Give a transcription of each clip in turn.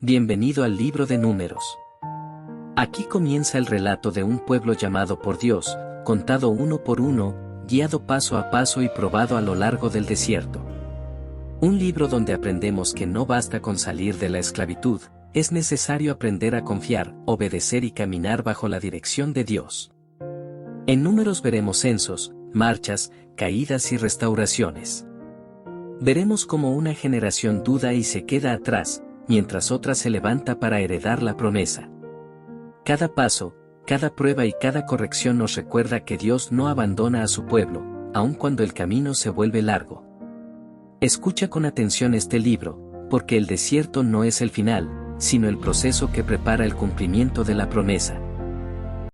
Bienvenido al libro de Números. Aquí comienza el relato de un pueblo llamado por Dios, contado uno por uno, guiado paso a paso y probado a lo largo del desierto. Un libro donde aprendemos que no basta con salir de la esclavitud, es necesario aprender a confiar, obedecer y caminar bajo la dirección de Dios. En Números veremos censos, marchas, caídas y restauraciones. Veremos cómo una generación duda y se queda atrás, mientras otra se levanta para heredar la promesa. Cada paso, cada prueba y cada corrección nos recuerda que Dios no abandona a su pueblo, aun cuando el camino se vuelve largo. Escucha con atención este libro, porque el desierto no es el final, sino el proceso que prepara el cumplimiento de la promesa.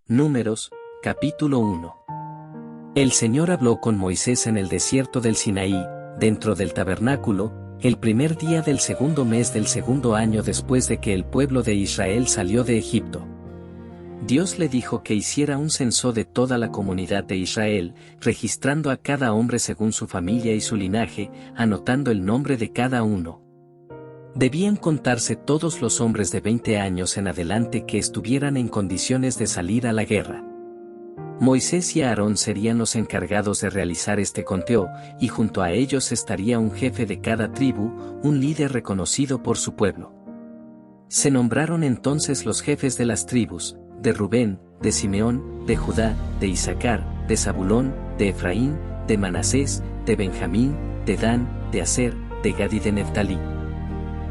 Números, capítulo 1. El Señor habló con Moisés en el desierto del Sinaí, dentro del tabernáculo, el primer día del segundo mes del segundo año después de que el pueblo de Israel salió de Egipto. Dios le dijo que hiciera un censo de toda la comunidad de Israel, registrando a cada hombre según su familia y su linaje, anotando el nombre de cada uno. Debían contarse todos los hombres de 20 años en adelante que estuvieran en condiciones de salir a la guerra. Moisés y Aarón serían los encargados de realizar este conteo, y junto a ellos estaría un jefe de cada tribu, un líder reconocido por su pueblo. Se nombraron entonces los jefes de las tribus, de Rubén, de Simeón, de Judá, de Isaacar, de Zabulón, de Efraín, de Manasés, de Benjamín, de Dan, de Aser, de Gad y de Neftalí.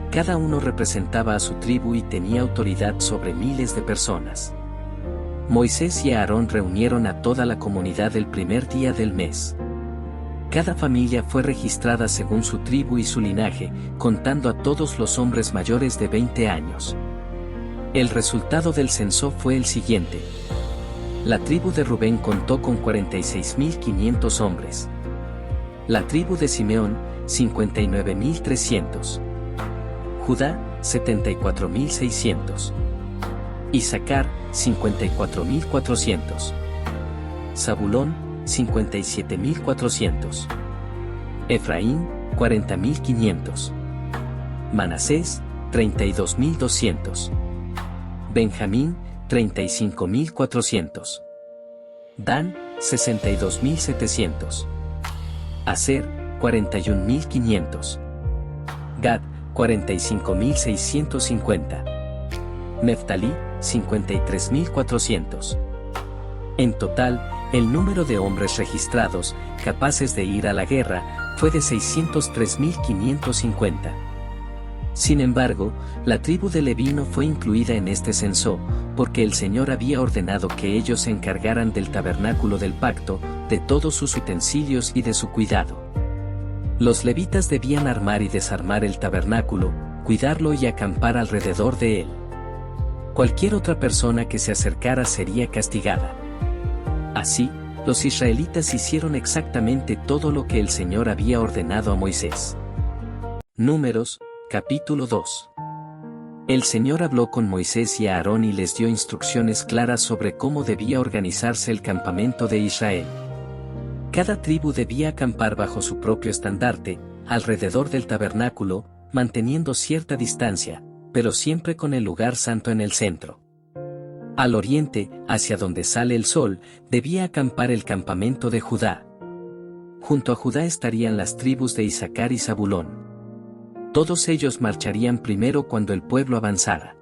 Cada uno representaba a su tribu y tenía autoridad sobre miles de personas. Moisés y Aarón reunieron a toda la comunidad el primer día del mes. Cada familia fue registrada según su tribu y su linaje, contando a todos los hombres mayores de 20 años. El resultado del censo fue el siguiente. La tribu de Rubén contó con 46.500 hombres. La tribu de Simeón, 59.300. Judá, 74.600. Isaacar, 54.400. Zabulón, 57.400. Efraín, 40.500. Manasés, 32.200. Benjamín, 35.400. Dan, 62.700. Aser, 41.500. Gad, 45.650. Neftalí, 53.400. En total, el número de hombres registrados, capaces de ir a la guerra, fue de 603.550. Sin embargo, la tribu de Leví no fue incluida en este censo, porque el Señor había ordenado que ellos se encargaran del tabernáculo del pacto, de todos sus utensilios y de su cuidado. Los levitas debían armar y desarmar el tabernáculo, cuidarlo y acampar alrededor de él. Cualquier otra persona que se acercara sería castigada. Así, los israelitas hicieron exactamente todo lo que el Señor había ordenado a Moisés. Números, capítulo 2. El Señor habló con Moisés y a Aarón y les dio instrucciones claras sobre cómo debía organizarse el campamento de Israel. Cada tribu debía acampar bajo su propio estandarte, alrededor del tabernáculo, manteniendo cierta distancia, pero siempre con el lugar santo en el centro. Al oriente, hacia donde sale el sol, debía acampar el campamento de Judá. Junto a Judá estarían las tribus de Isaacar y Zabulón. Todos ellos marcharían primero cuando el pueblo avanzara.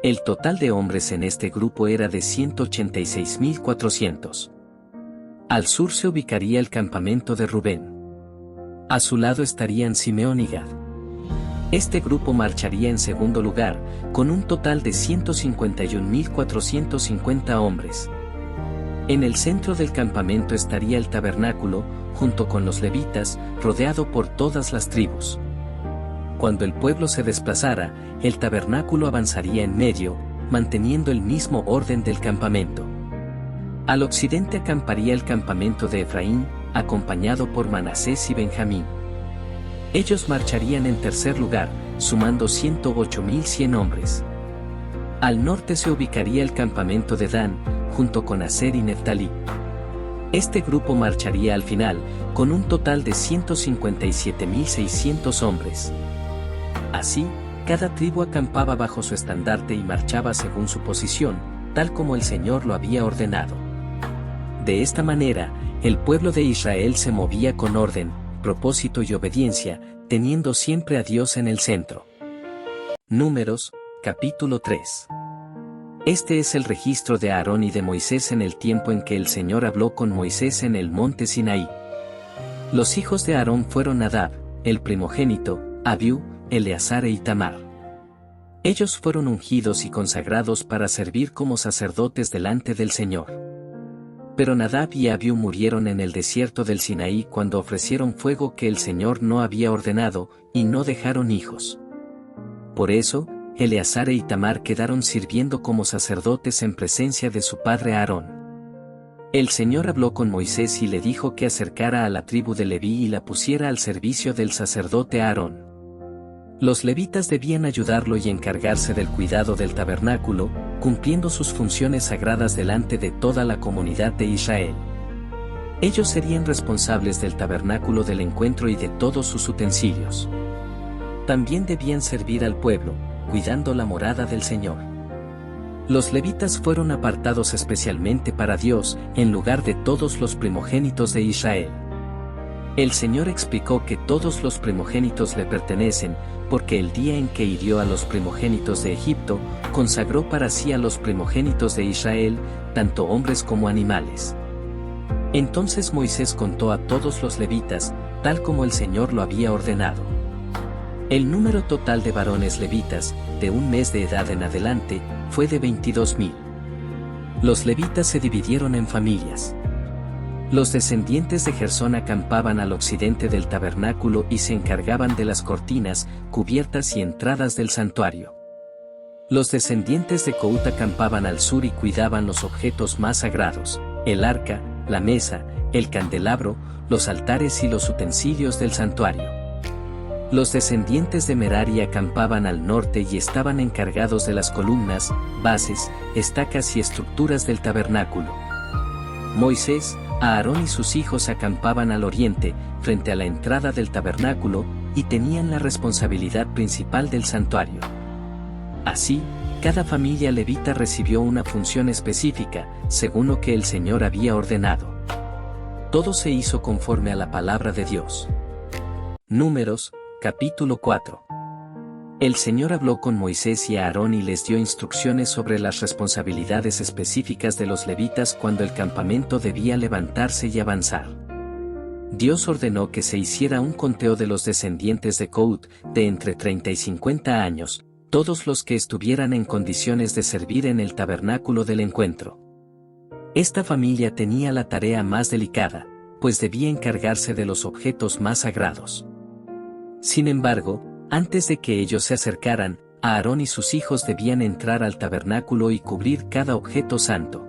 El total de hombres en este grupo era de 186.400. Al sur se ubicaría el campamento de Rubén. A su lado estarían Simeón y Gad. Este grupo marcharía en segundo lugar, con un total de 151.450 hombres. En el centro del campamento estaría el tabernáculo, junto con los levitas, rodeado por todas las tribus. Cuando el pueblo se desplazara, el tabernáculo avanzaría en medio, manteniendo el mismo orden del campamento. Al occidente acamparía el campamento de Efraín, acompañado por Manasés y Benjamín. Ellos marcharían en tercer lugar, sumando 108.100 hombres. Al norte se ubicaría el campamento de Dan, junto con Aser y Neftalí. Este grupo marcharía al final, con un total de 157.600 hombres. Así, Cada tribu acampaba bajo su estandarte y marchaba según su posición, tal como el Señor lo había ordenado. De esta manera, el pueblo de Israel se movía con orden, propósito y obediencia, teniendo siempre a Dios en el centro. Números, capítulo 3. Este es el registro de Aarón y de Moisés en el tiempo en que el Señor habló con Moisés en el monte Sinaí. Los hijos de Aarón fueron Nadab, el primogénito, Abiú, Eleazar e Itamar. Ellos fueron ungidos y consagrados para servir como sacerdotes delante del Señor. Pero Nadab y Abiú murieron en el desierto del Sinaí cuando ofrecieron fuego que el Señor no había ordenado, y no dejaron hijos. Por eso, Eleazar e Itamar quedaron sirviendo como sacerdotes en presencia de su padre Aarón. El Señor habló con Moisés y le dijo que acercara a la tribu de Leví y la pusiera al servicio del sacerdote Aarón. Los levitas debían ayudarlo y encargarse del cuidado del tabernáculo, cumpliendo sus funciones sagradas delante de toda la comunidad de Israel. Ellos serían responsables del tabernáculo del encuentro y de todos sus utensilios. También debían servir al pueblo, cuidando la morada del Señor. Los levitas fueron apartados especialmente para Dios, en lugar de todos los primogénitos de Israel. El Señor explicó que todos los primogénitos le pertenecen, porque el día en que hirió a los primogénitos de Egipto, consagró para sí a los primogénitos de Israel, tanto hombres como animales. Entonces Moisés contó a todos los levitas, tal como el Señor lo había ordenado. El número total de varones levitas, de un mes de edad en adelante, fue de 22,000. Los levitas se dividieron en familias. Los descendientes de Gersón acampaban al occidente del tabernáculo y se encargaban de las cortinas, cubiertas y entradas del santuario. Los descendientes de Cout acampaban al sur y cuidaban los objetos más sagrados, el arca, la mesa, el candelabro, los altares y los utensilios del santuario. Los descendientes de Merari acampaban al norte y estaban encargados de las columnas, bases, estacas y estructuras del tabernáculo. Moisés, Aarón y sus hijos acampaban al oriente, frente a la entrada del tabernáculo, y tenían la responsabilidad principal del santuario. Así, cada familia levita recibió una función específica, según lo que el Señor había ordenado. Todo se hizo conforme a la palabra de Dios. Números, capítulo 4. El Señor habló con Moisés y Aarón y les dio instrucciones sobre las responsabilidades específicas de los levitas cuando el campamento debía levantarse y avanzar. Dios ordenó que se hiciera un conteo de los descendientes de Cout, de entre 30 y 50 años, todos los que estuvieran en condiciones de servir en el tabernáculo del encuentro. Esta familia tenía la tarea más delicada, pues debía encargarse de los objetos más sagrados. Sin embargo, antes de que ellos se acercaran, Aarón y sus hijos debían entrar al tabernáculo y cubrir cada objeto santo.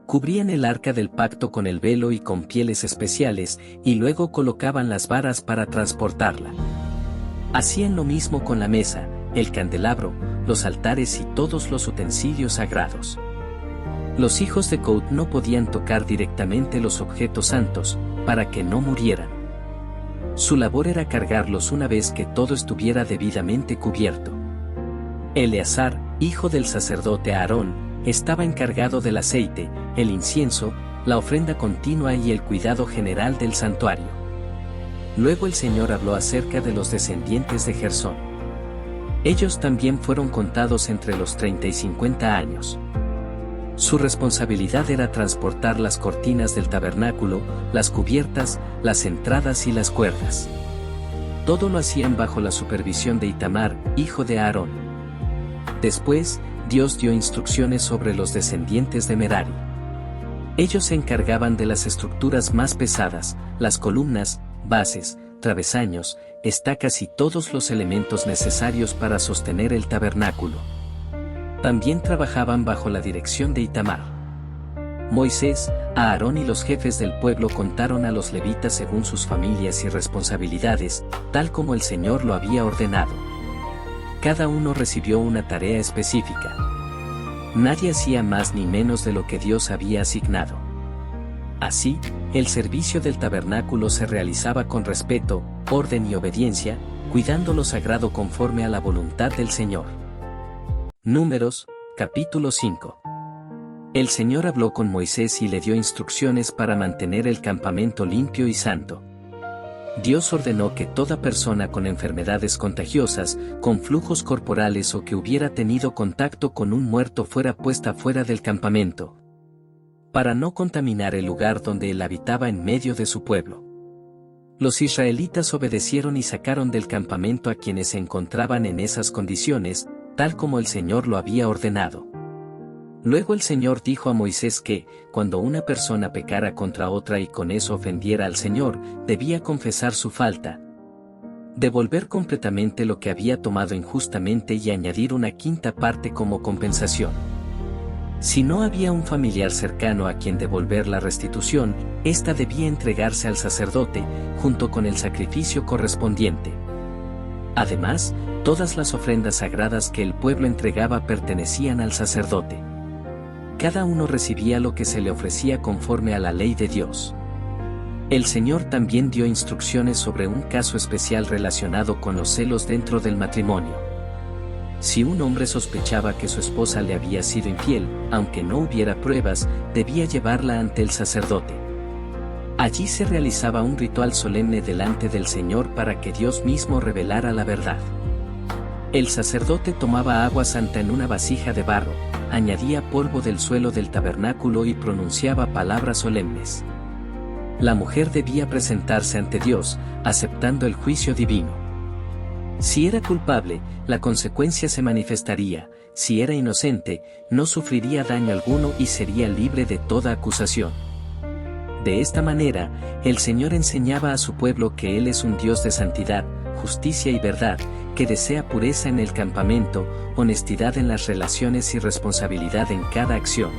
Cubrían el arca del pacto con el velo y con pieles especiales, y luego colocaban las varas para transportarla. Hacían lo mismo con la mesa, el candelabro, los altares y todos los utensilios sagrados. Los hijos de Cout no podían tocar directamente los objetos santos, para que no murieran. Su labor era cargarlos una vez que todo estuviera debidamente cubierto. Eleazar, hijo del sacerdote Aarón, estaba encargado del aceite, el incienso, la ofrenda continua y el cuidado general del santuario. Luego el Señor habló acerca de los descendientes de Gersón. Ellos también fueron contados entre los 30 y 50 años. Su responsabilidad era transportar las cortinas del tabernáculo, las cubiertas, las entradas y las cuerdas. Todo lo hacían bajo la supervisión de Itamar, hijo de Aarón. Después, Dios dio instrucciones sobre los descendientes de Merari. Ellos se encargaban de las estructuras más pesadas, las columnas, bases, travesaños, estacas y todos los elementos necesarios para sostener el tabernáculo. También trabajaban bajo la dirección de Itamar. Moisés, Aarón y los jefes del pueblo contaron a los levitas según sus familias y responsabilidades, tal como el Señor lo había ordenado. Cada uno recibió una tarea específica. Nadie hacía más ni menos de lo que Dios había asignado. Así, el servicio del tabernáculo se realizaba con respeto, orden y obediencia, cuidando lo sagrado conforme a la voluntad del Señor. Números, capítulo 5. El Señor habló con Moisés y le dio instrucciones para mantener el campamento limpio y santo. Dios ordenó que toda persona con enfermedades contagiosas, con flujos corporales o que hubiera tenido contacto con un muerto fuera puesta fuera del campamento, para no contaminar el lugar donde él habitaba en medio de su pueblo. Los israelitas obedecieron y sacaron del campamento a quienes se encontraban en esas condiciones, tal como el Señor lo había ordenado. Luego el Señor dijo a Moisés que, cuando una persona pecara contra otra y con eso ofendiera al Señor, debía confesar su falta, devolver completamente lo que había tomado injustamente y añadir una quinta parte como compensación. Si no había un familiar cercano a quien devolver la restitución, ésta debía entregarse al sacerdote, junto con el sacrificio correspondiente. Además, todas las ofrendas sagradas que el pueblo entregaba pertenecían al sacerdote. Cada uno recibía lo que se le ofrecía conforme a la ley de Dios. El Señor también dio instrucciones sobre un caso especial relacionado con los celos dentro del matrimonio. Si un hombre sospechaba que su esposa le había sido infiel, aunque no hubiera pruebas, debía llevarla ante el sacerdote. Allí se realizaba un ritual solemne delante del Señor para que Dios mismo revelara la verdad. El sacerdote tomaba agua santa en una vasija de barro, añadía polvo del suelo del tabernáculo y pronunciaba palabras solemnes. La mujer debía presentarse ante Dios, aceptando el juicio divino. Si era culpable, la consecuencia se manifestaría; si era inocente, no sufriría daño alguno y sería libre de toda acusación. De esta manera, el Señor enseñaba a su pueblo que Él es un Dios de santidad, justicia y verdad, que desea pureza en el campamento, honestidad en las relaciones y responsabilidad en cada acción.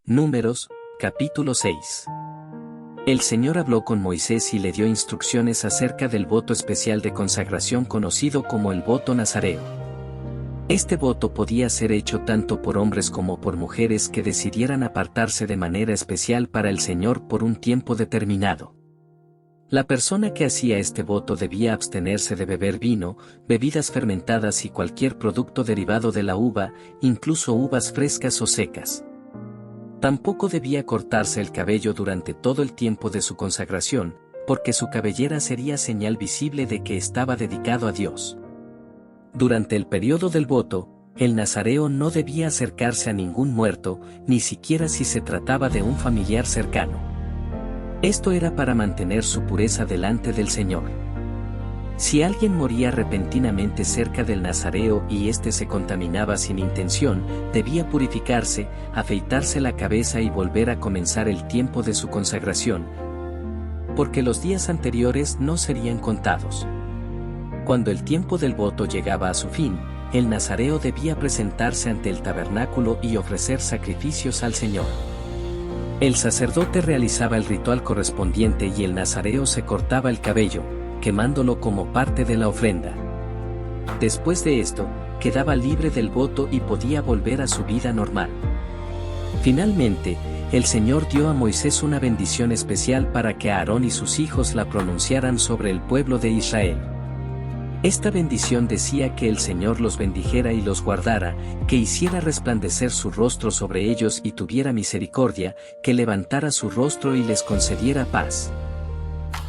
Números, capítulo 6. El Señor habló con Moisés y le dio instrucciones acerca del voto especial de consagración conocido como el voto nazareo. Este voto podía ser hecho tanto por hombres como por mujeres que decidieran apartarse de manera especial para el Señor por un tiempo determinado. La persona que hacía este voto debía abstenerse de beber vino, bebidas fermentadas y cualquier producto derivado de la uva, incluso uvas frescas o secas. Tampoco debía cortarse el cabello durante todo el tiempo de su consagración, porque su cabellera sería señal visible de que estaba dedicado a Dios. Durante el periodo del voto, el nazareo no debía acercarse a ningún muerto, ni siquiera si se trataba de un familiar cercano. Esto era para mantener su pureza delante del Señor. Si alguien moría repentinamente cerca del nazareo y éste se contaminaba sin intención, debía purificarse, afeitarse la cabeza y volver a comenzar el tiempo de su consagración, porque los días anteriores no serían contados. Cuando el tiempo del voto llegaba a su fin, el nazareo debía presentarse ante el tabernáculo y ofrecer sacrificios al Señor. El sacerdote realizaba el ritual correspondiente y el nazareo se cortaba el cabello, quemándolo como parte de la ofrenda. Después de esto, quedaba libre del voto y podía volver a su vida normal. Finalmente, el Señor dio a Moisés una bendición especial para que Aarón y sus hijos la pronunciaran sobre el pueblo de Israel. Esta bendición decía que el Señor los bendijera y los guardara, que hiciera resplandecer su rostro sobre ellos y tuviera misericordia, que levantara su rostro y les concediera paz.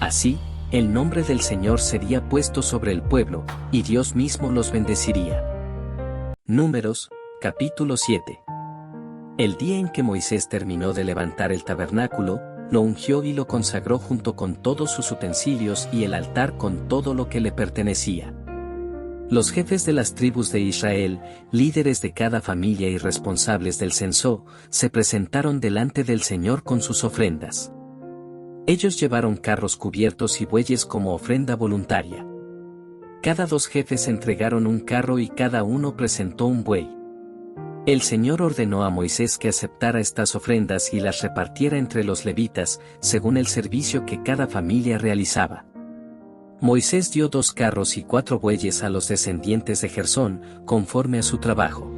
Así, el nombre del Señor sería puesto sobre el pueblo, y Dios mismo los bendeciría. Números, capítulo 7. El día en que Moisés terminó de levantar el tabernáculo, lo ungió y lo consagró junto con todos sus utensilios y el altar con todo lo que le pertenecía. Los jefes de las tribus de Israel, líderes de cada familia y responsables del censo, se presentaron delante del Señor con sus ofrendas. Ellos llevaron carros cubiertos y bueyes como ofrenda voluntaria. Cada 2 jefes entregaron un carro y cada uno presentó un buey. El Señor ordenó a Moisés que aceptara estas ofrendas y las repartiera entre los levitas, según el servicio que cada familia realizaba. Moisés dio 2 carros y 4 bueyes a los descendientes de Gersón, conforme a su trabajo.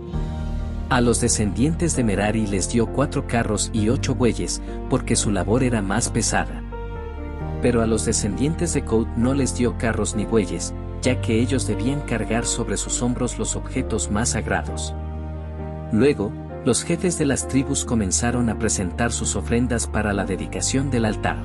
A los descendientes de Merari les dio 4 carros y 8 bueyes, porque su labor era más pesada. Pero a los descendientes de Coat no les dio carros ni bueyes, ya que ellos debían cargar sobre sus hombros los objetos más sagrados. Luego, los jefes de las tribus comenzaron a presentar sus ofrendas para la dedicación del altar.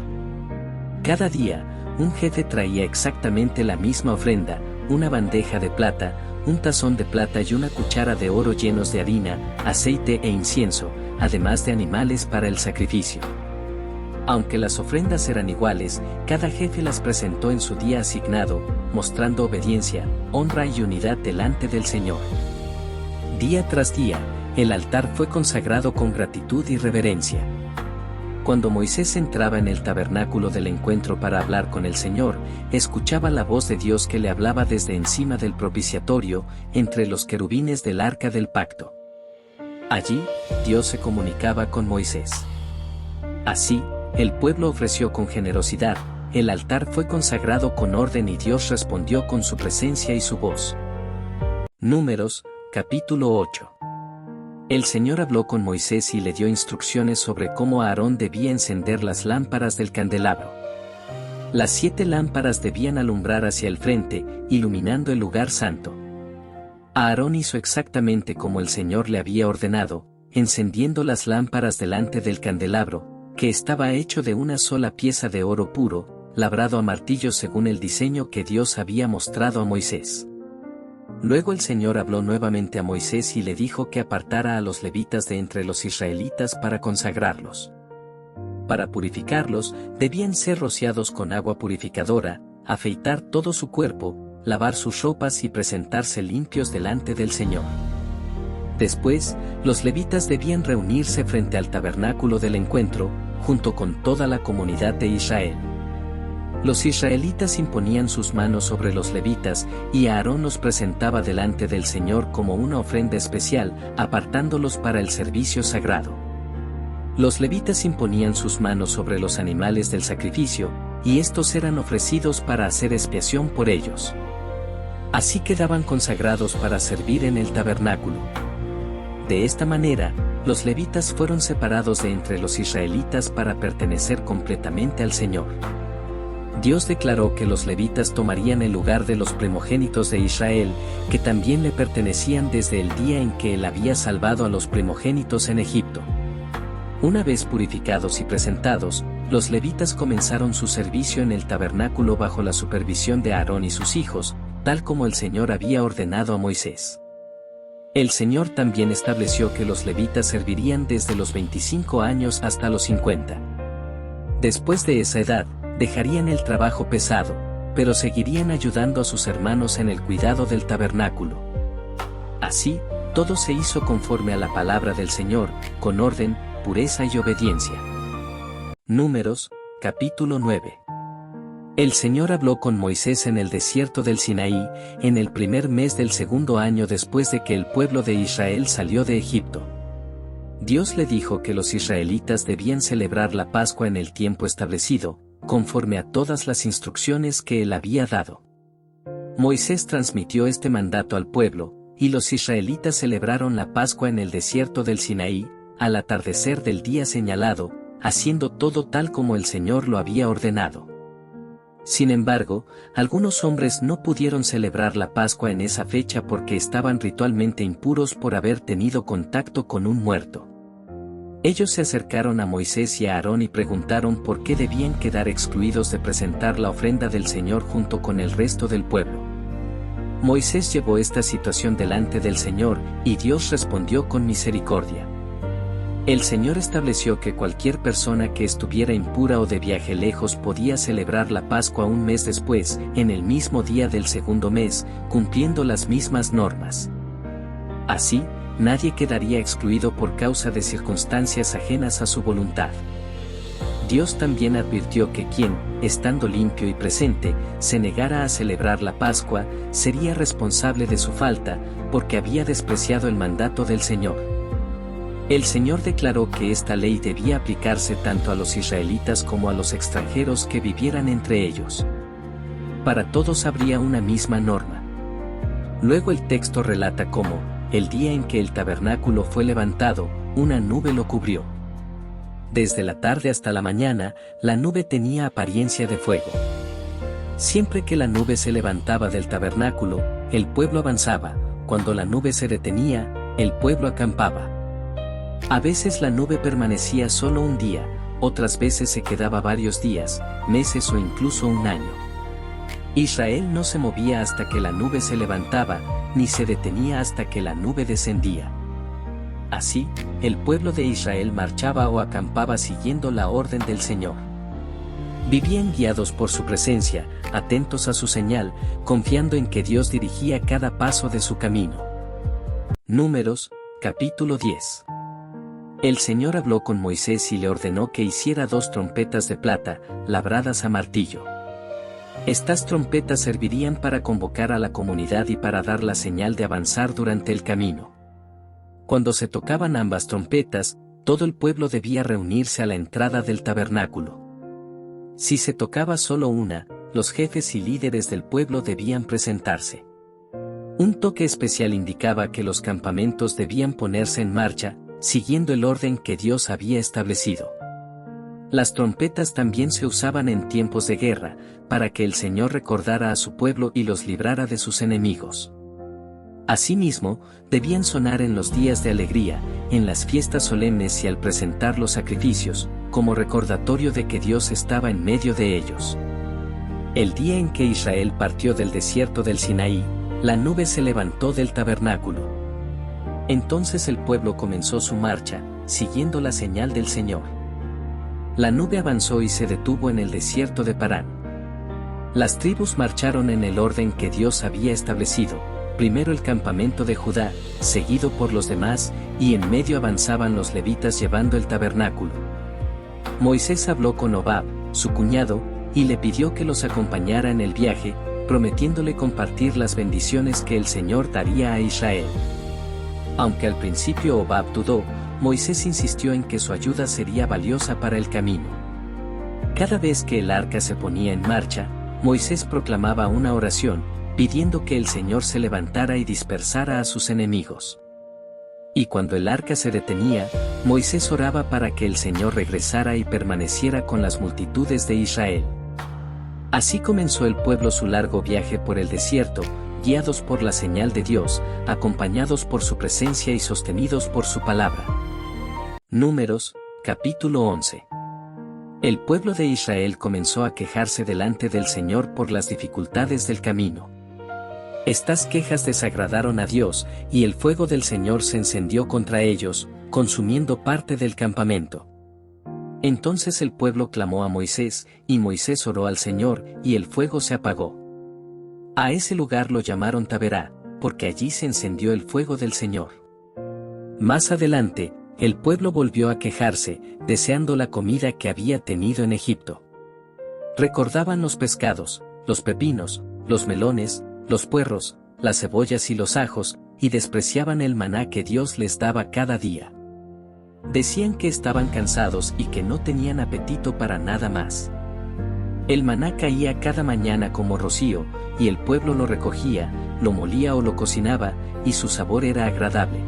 Cada día, un jefe traía exactamente la misma ofrenda, una bandeja de plata, un tazón de plata y una cuchara de oro llenos de harina, aceite e incienso, además de animales para el sacrificio. Aunque las ofrendas eran iguales, cada jefe las presentó en su día asignado, mostrando obediencia, honra y unidad delante del Señor. Día tras día, el altar fue consagrado con gratitud y reverencia. Cuando Moisés entraba en el tabernáculo del encuentro para hablar con el Señor, escuchaba la voz de Dios que le hablaba desde encima del propiciatorio, entre los querubines del arca del pacto. Allí, Dios se comunicaba con Moisés. Así, el pueblo ofreció con generosidad, el altar fue consagrado con orden y Dios respondió con su presencia y su voz. Números, capítulo 8. El Señor habló con Moisés y le dio instrucciones sobre cómo Aarón debía encender las lámparas del candelabro. Las 7 lámparas debían alumbrar hacia el frente, iluminando el lugar santo. Aarón hizo exactamente como el Señor le había ordenado, encendiendo las lámparas delante del candelabro, que estaba hecho de una sola pieza de oro puro, labrado a martillo según el diseño que Dios había mostrado a Moisés. Luego el Señor habló nuevamente a Moisés y le dijo que apartara a los levitas de entre los israelitas para consagrarlos. Para purificarlos, debían ser rociados con agua purificadora, afeitar todo su cuerpo, lavar sus ropas y presentarse limpios delante del Señor. Después, los levitas debían reunirse frente al tabernáculo del encuentro, junto con toda la comunidad de Israel. Los israelitas imponían sus manos sobre los levitas, y Aarón los presentaba delante del Señor como una ofrenda especial, apartándolos para el servicio sagrado. Los levitas imponían sus manos sobre los animales del sacrificio, y estos eran ofrecidos para hacer expiación por ellos. Así quedaban consagrados para servir en el tabernáculo. De esta manera, los levitas fueron separados de entre los israelitas para pertenecer completamente al Señor. Dios declaró que los levitas tomarían el lugar de los primogénitos de Israel, que también le pertenecían desde el día en que él había salvado a los primogénitos en Egipto. Una vez purificados y presentados, los levitas comenzaron su servicio en el tabernáculo bajo la supervisión de Aarón y sus hijos, tal como el Señor había ordenado a Moisés. El Señor también estableció que los levitas servirían desde los 25 años hasta los 50. Después de esa edad, dejarían el trabajo pesado, pero seguirían ayudando a sus hermanos en el cuidado del tabernáculo. Así, todo se hizo conforme a la palabra del Señor, con orden, pureza y obediencia. Números, capítulo 9. El Señor habló con Moisés en el desierto del Sinaí, en el primer mes del segundo año después de que el pueblo de Israel salió de Egipto. Dios le dijo que los israelitas debían celebrar la Pascua en el tiempo establecido, conforme a todas las instrucciones que él había dado. Moisés transmitió este mandato al pueblo, y los israelitas celebraron la Pascua en el desierto del Sinaí, al atardecer del día señalado, haciendo todo tal como el Señor lo había ordenado. Sin embargo, algunos hombres no pudieron celebrar la Pascua en esa fecha porque estaban ritualmente impuros por haber tenido contacto con un muerto. Ellos se acercaron a Moisés y a Aarón y preguntaron por qué debían quedar excluidos de presentar la ofrenda del Señor junto con el resto del pueblo. Moisés llevó esta situación delante del Señor, y Dios respondió con misericordia. El Señor estableció que cualquier persona que estuviera impura o de viaje lejos podía celebrar la Pascua un mes después, en el mismo día del segundo mes, cumpliendo las mismas normas. Así, nadie quedaría excluido por causa de circunstancias ajenas a su voluntad. Dios también advirtió que quien, estando limpio y presente, se negara a celebrar la Pascua, sería responsable de su falta, porque había despreciado el mandato del Señor. El Señor declaró que esta ley debía aplicarse tanto a los israelitas como a los extranjeros que vivieran entre ellos. Para todos habría una misma norma. Luego el texto relata cómo, el día en que el tabernáculo fue levantado, una nube lo cubrió. Desde la tarde hasta la mañana, la nube tenía apariencia de fuego. Siempre que la nube se levantaba del tabernáculo, el pueblo avanzaba; cuando la nube se detenía, el pueblo acampaba. A veces la nube permanecía solo un día, otras veces se quedaba varios días, meses o incluso un año. Israel no se movía hasta que la nube se levantaba, ni se detenía hasta que la nube descendía. Así, el pueblo de Israel marchaba o acampaba siguiendo la orden del Señor. Vivían guiados por su presencia, atentos a su señal, confiando en que Dios dirigía cada paso de su camino. Números, capítulo 10. El Señor habló con Moisés y le ordenó que hiciera 2 trompetas de plata, labradas a martillo. Estas trompetas servirían para convocar a la comunidad y para dar la señal de avanzar durante el camino. Cuando se tocaban ambas trompetas, todo el pueblo debía reunirse a la entrada del tabernáculo. Si se tocaba solo una, los jefes y líderes del pueblo debían presentarse. Un toque especial indicaba que los campamentos debían ponerse en marcha, siguiendo el orden que Dios había establecido. Las trompetas también se usaban en tiempos de guerra, para que el Señor recordara a su pueblo y los librara de sus enemigos. Asimismo, debían sonar en los días de alegría, en las fiestas solemnes y al presentar los sacrificios, como recordatorio de que Dios estaba en medio de ellos. El día en que Israel partió del desierto del Sinaí, la nube se levantó del tabernáculo. Entonces el pueblo comenzó su marcha, siguiendo la señal del Señor. La nube avanzó y se detuvo en el desierto de Parán. Las tribus marcharon en el orden que Dios había establecido, primero el campamento de Judá, seguido por los demás, y en medio avanzaban los levitas llevando el tabernáculo. Moisés habló con Hobab, su cuñado, y le pidió que los acompañara en el viaje, prometiéndole compartir las bendiciones que el Señor daría a Israel. Aunque al principio Hobab dudó, Moisés insistió en que su ayuda sería valiosa para el camino. Cada vez que el arca se ponía en marcha, Moisés proclamaba una oración, pidiendo que el Señor se levantara y dispersara a sus enemigos. Y cuando el arca se detenía, Moisés oraba para que el Señor regresara y permaneciera con las multitudes de Israel. Así comenzó el pueblo su largo viaje por el desierto, guiados por la señal de Dios, acompañados por su presencia y sostenidos por su palabra. Números, capítulo 11. El pueblo de Israel comenzó a quejarse delante del Señor por las dificultades del camino. Estas quejas desagradaron a Dios, y el fuego del Señor se encendió contra ellos, consumiendo parte del campamento. Entonces el pueblo clamó a Moisés, y Moisés oró al Señor, y el fuego se apagó. A ese lugar lo llamaron Taberá, porque allí se encendió el fuego del Señor. Más adelante, el pueblo volvió a quejarse, deseando la comida que había tenido en Egipto. Recordaban los pescados, los pepinos, los melones, los puerros, las cebollas y los ajos, y despreciaban el maná que Dios les daba cada día. Decían que estaban cansados y que no tenían apetito para nada más. El maná caía cada mañana como rocío, y el pueblo lo recogía, lo molía o lo cocinaba, y su sabor era agradable.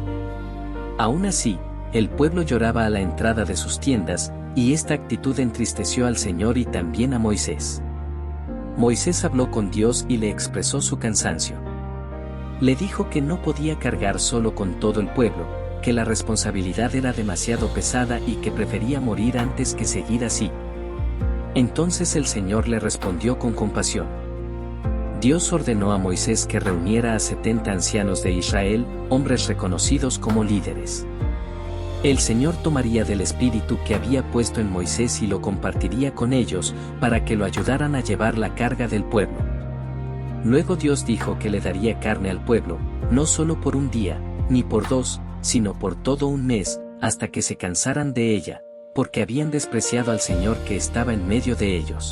Aún así, el pueblo lloraba a la entrada de sus tiendas, y esta actitud entristeció al Señor y también a Moisés. Moisés habló con Dios y le expresó su cansancio. Le dijo que no podía cargar solo con todo el pueblo, que la responsabilidad era demasiado pesada y que prefería morir antes que seguir así. Entonces el Señor le respondió con compasión. Dios ordenó a Moisés que reuniera a 70 ancianos de Israel, hombres reconocidos como líderes. El Señor tomaría del espíritu que había puesto en Moisés y lo compartiría con ellos, para que lo ayudaran a llevar la carga del pueblo. Luego Dios dijo que le daría carne al pueblo, no solo por un día, ni por 2, sino por todo un mes, hasta que se cansaran de ella, porque habían despreciado al Señor que estaba en medio de ellos.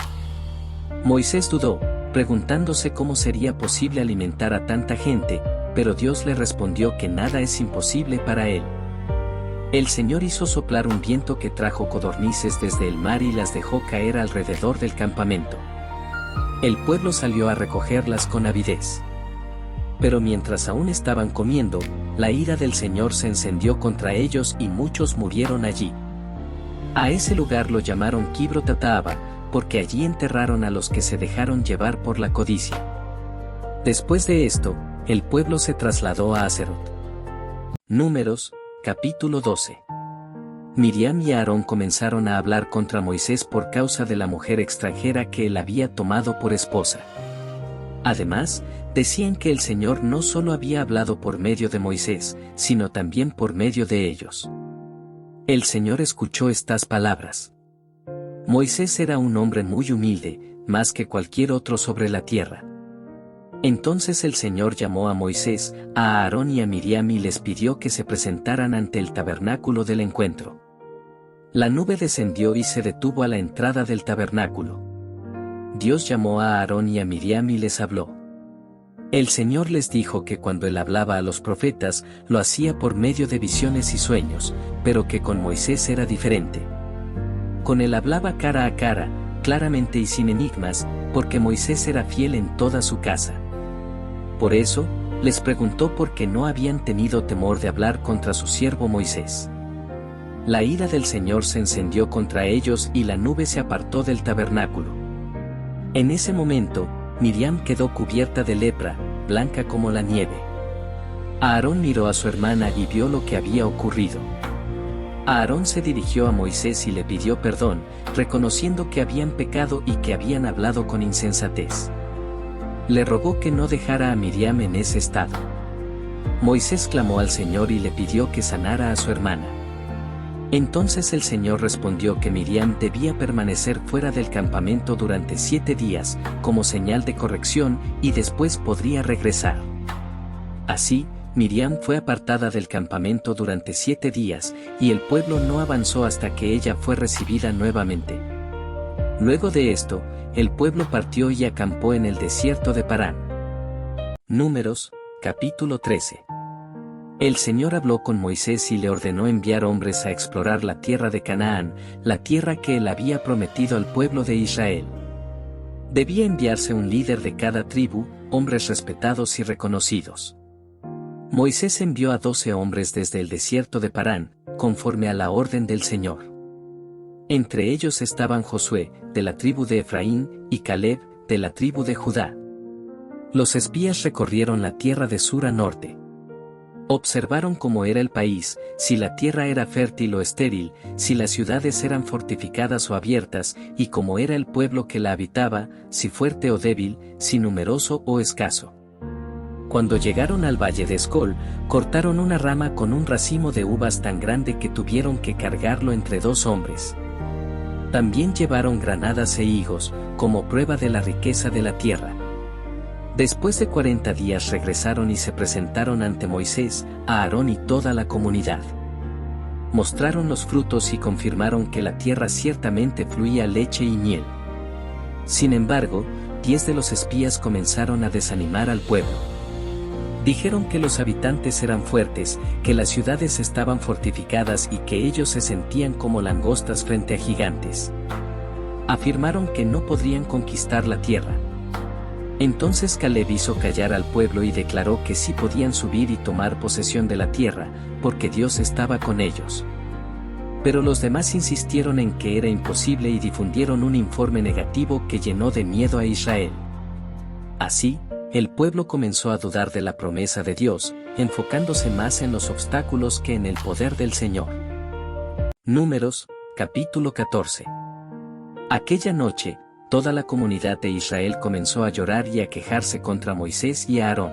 Moisés dudó, preguntándose cómo sería posible alimentar a tanta gente, pero Dios le respondió que nada es imposible para él. El Señor hizo soplar un viento que trajo codornices desde el mar y las dejó caer alrededor del campamento. El pueblo salió a recogerlas con avidez. Pero mientras aún estaban comiendo, la ira del Señor se encendió contra ellos y muchos murieron allí. A ese lugar lo llamaron Kibrot Hataava, porque allí enterraron a los que se dejaron llevar por la codicia. Después de esto, el pueblo se trasladó a Haserot. Números, capítulo 12. Miriam y Aarón comenzaron a hablar contra Moisés por causa de la mujer extranjera que él había tomado por esposa. Además, decían que el Señor no solo había hablado por medio de Moisés, sino también por medio de ellos. El Señor escuchó estas palabras. Moisés era un hombre muy humilde, más que cualquier otro sobre la tierra. Entonces el Señor llamó a Moisés, a Aarón y a Miriam y les pidió que se presentaran ante el tabernáculo del encuentro. La nube descendió y se detuvo a la entrada del tabernáculo. Dios llamó a Aarón y a Miriam y les habló. El Señor les dijo que cuando él hablaba a los profetas, lo hacía por medio de visiones y sueños, pero que con Moisés era diferente. Con él hablaba cara a cara, claramente y sin enigmas, porque Moisés era fiel en toda su casa. Por eso, les preguntó por qué no habían tenido temor de hablar contra su siervo Moisés. La ira del Señor se encendió contra ellos y la nube se apartó del tabernáculo. En ese momento, Miriam quedó cubierta de lepra, blanca como la nieve. Aarón miró a su hermana y vio lo que había ocurrido. Aarón se dirigió a Moisés y le pidió perdón, reconociendo que habían pecado y que habían hablado con insensatez. Le rogó que no dejara a Miriam en ese estado. Moisés clamó al Señor y le pidió que sanara a su hermana. Entonces el Señor respondió que Miriam debía permanecer fuera del campamento durante 7 días, como señal de corrección, y después podría regresar. Así, Miriam fue apartada del campamento durante 7 días, y el pueblo no avanzó hasta que ella fue recibida nuevamente. Luego de esto, el pueblo partió y acampó en el desierto de Parán. Números, capítulo 13. El Señor habló con Moisés y le ordenó enviar hombres a explorar la tierra de Canaán, la tierra que él había prometido al pueblo de Israel. Debía enviarse un líder de cada tribu, hombres respetados y reconocidos. Moisés envió a 12 hombres desde el desierto de Parán, conforme a la orden del Señor. Entre ellos estaban Josué, de la tribu de Efraín, y Caleb, de la tribu de Judá. Los espías recorrieron la tierra de sur a norte. Observaron cómo era el país, si la tierra era fértil o estéril, si las ciudades eran fortificadas o abiertas, y cómo era el pueblo que la habitaba, si fuerte o débil, si numeroso o escaso. Cuando llegaron al valle de Escol, cortaron una rama con un racimo de uvas tan grande que tuvieron que cargarlo entre 2 hombres. También llevaron granadas e higos, como prueba de la riqueza de la tierra. Después de 40 días regresaron y se presentaron ante Moisés, Aarón y toda la comunidad. Mostraron los frutos y confirmaron que la tierra ciertamente fluía leche y miel. Sin embargo, 10 de los espías comenzaron a desanimar al pueblo. Dijeron que los habitantes eran fuertes, que las ciudades estaban fortificadas y que ellos se sentían como langostas frente a gigantes. Afirmaron que no podrían conquistar la tierra. Entonces Caleb hizo callar al pueblo y declaró que sí podían subir y tomar posesión de la tierra, porque Dios estaba con ellos. Pero los demás insistieron en que era imposible y difundieron un informe negativo que llenó de miedo a Israel. Así, el pueblo comenzó a dudar de la promesa de Dios, enfocándose más en los obstáculos que en el poder del Señor. Números, capítulo 14. Aquella noche, toda la comunidad de Israel comenzó a llorar y a quejarse contra Moisés y Aarón.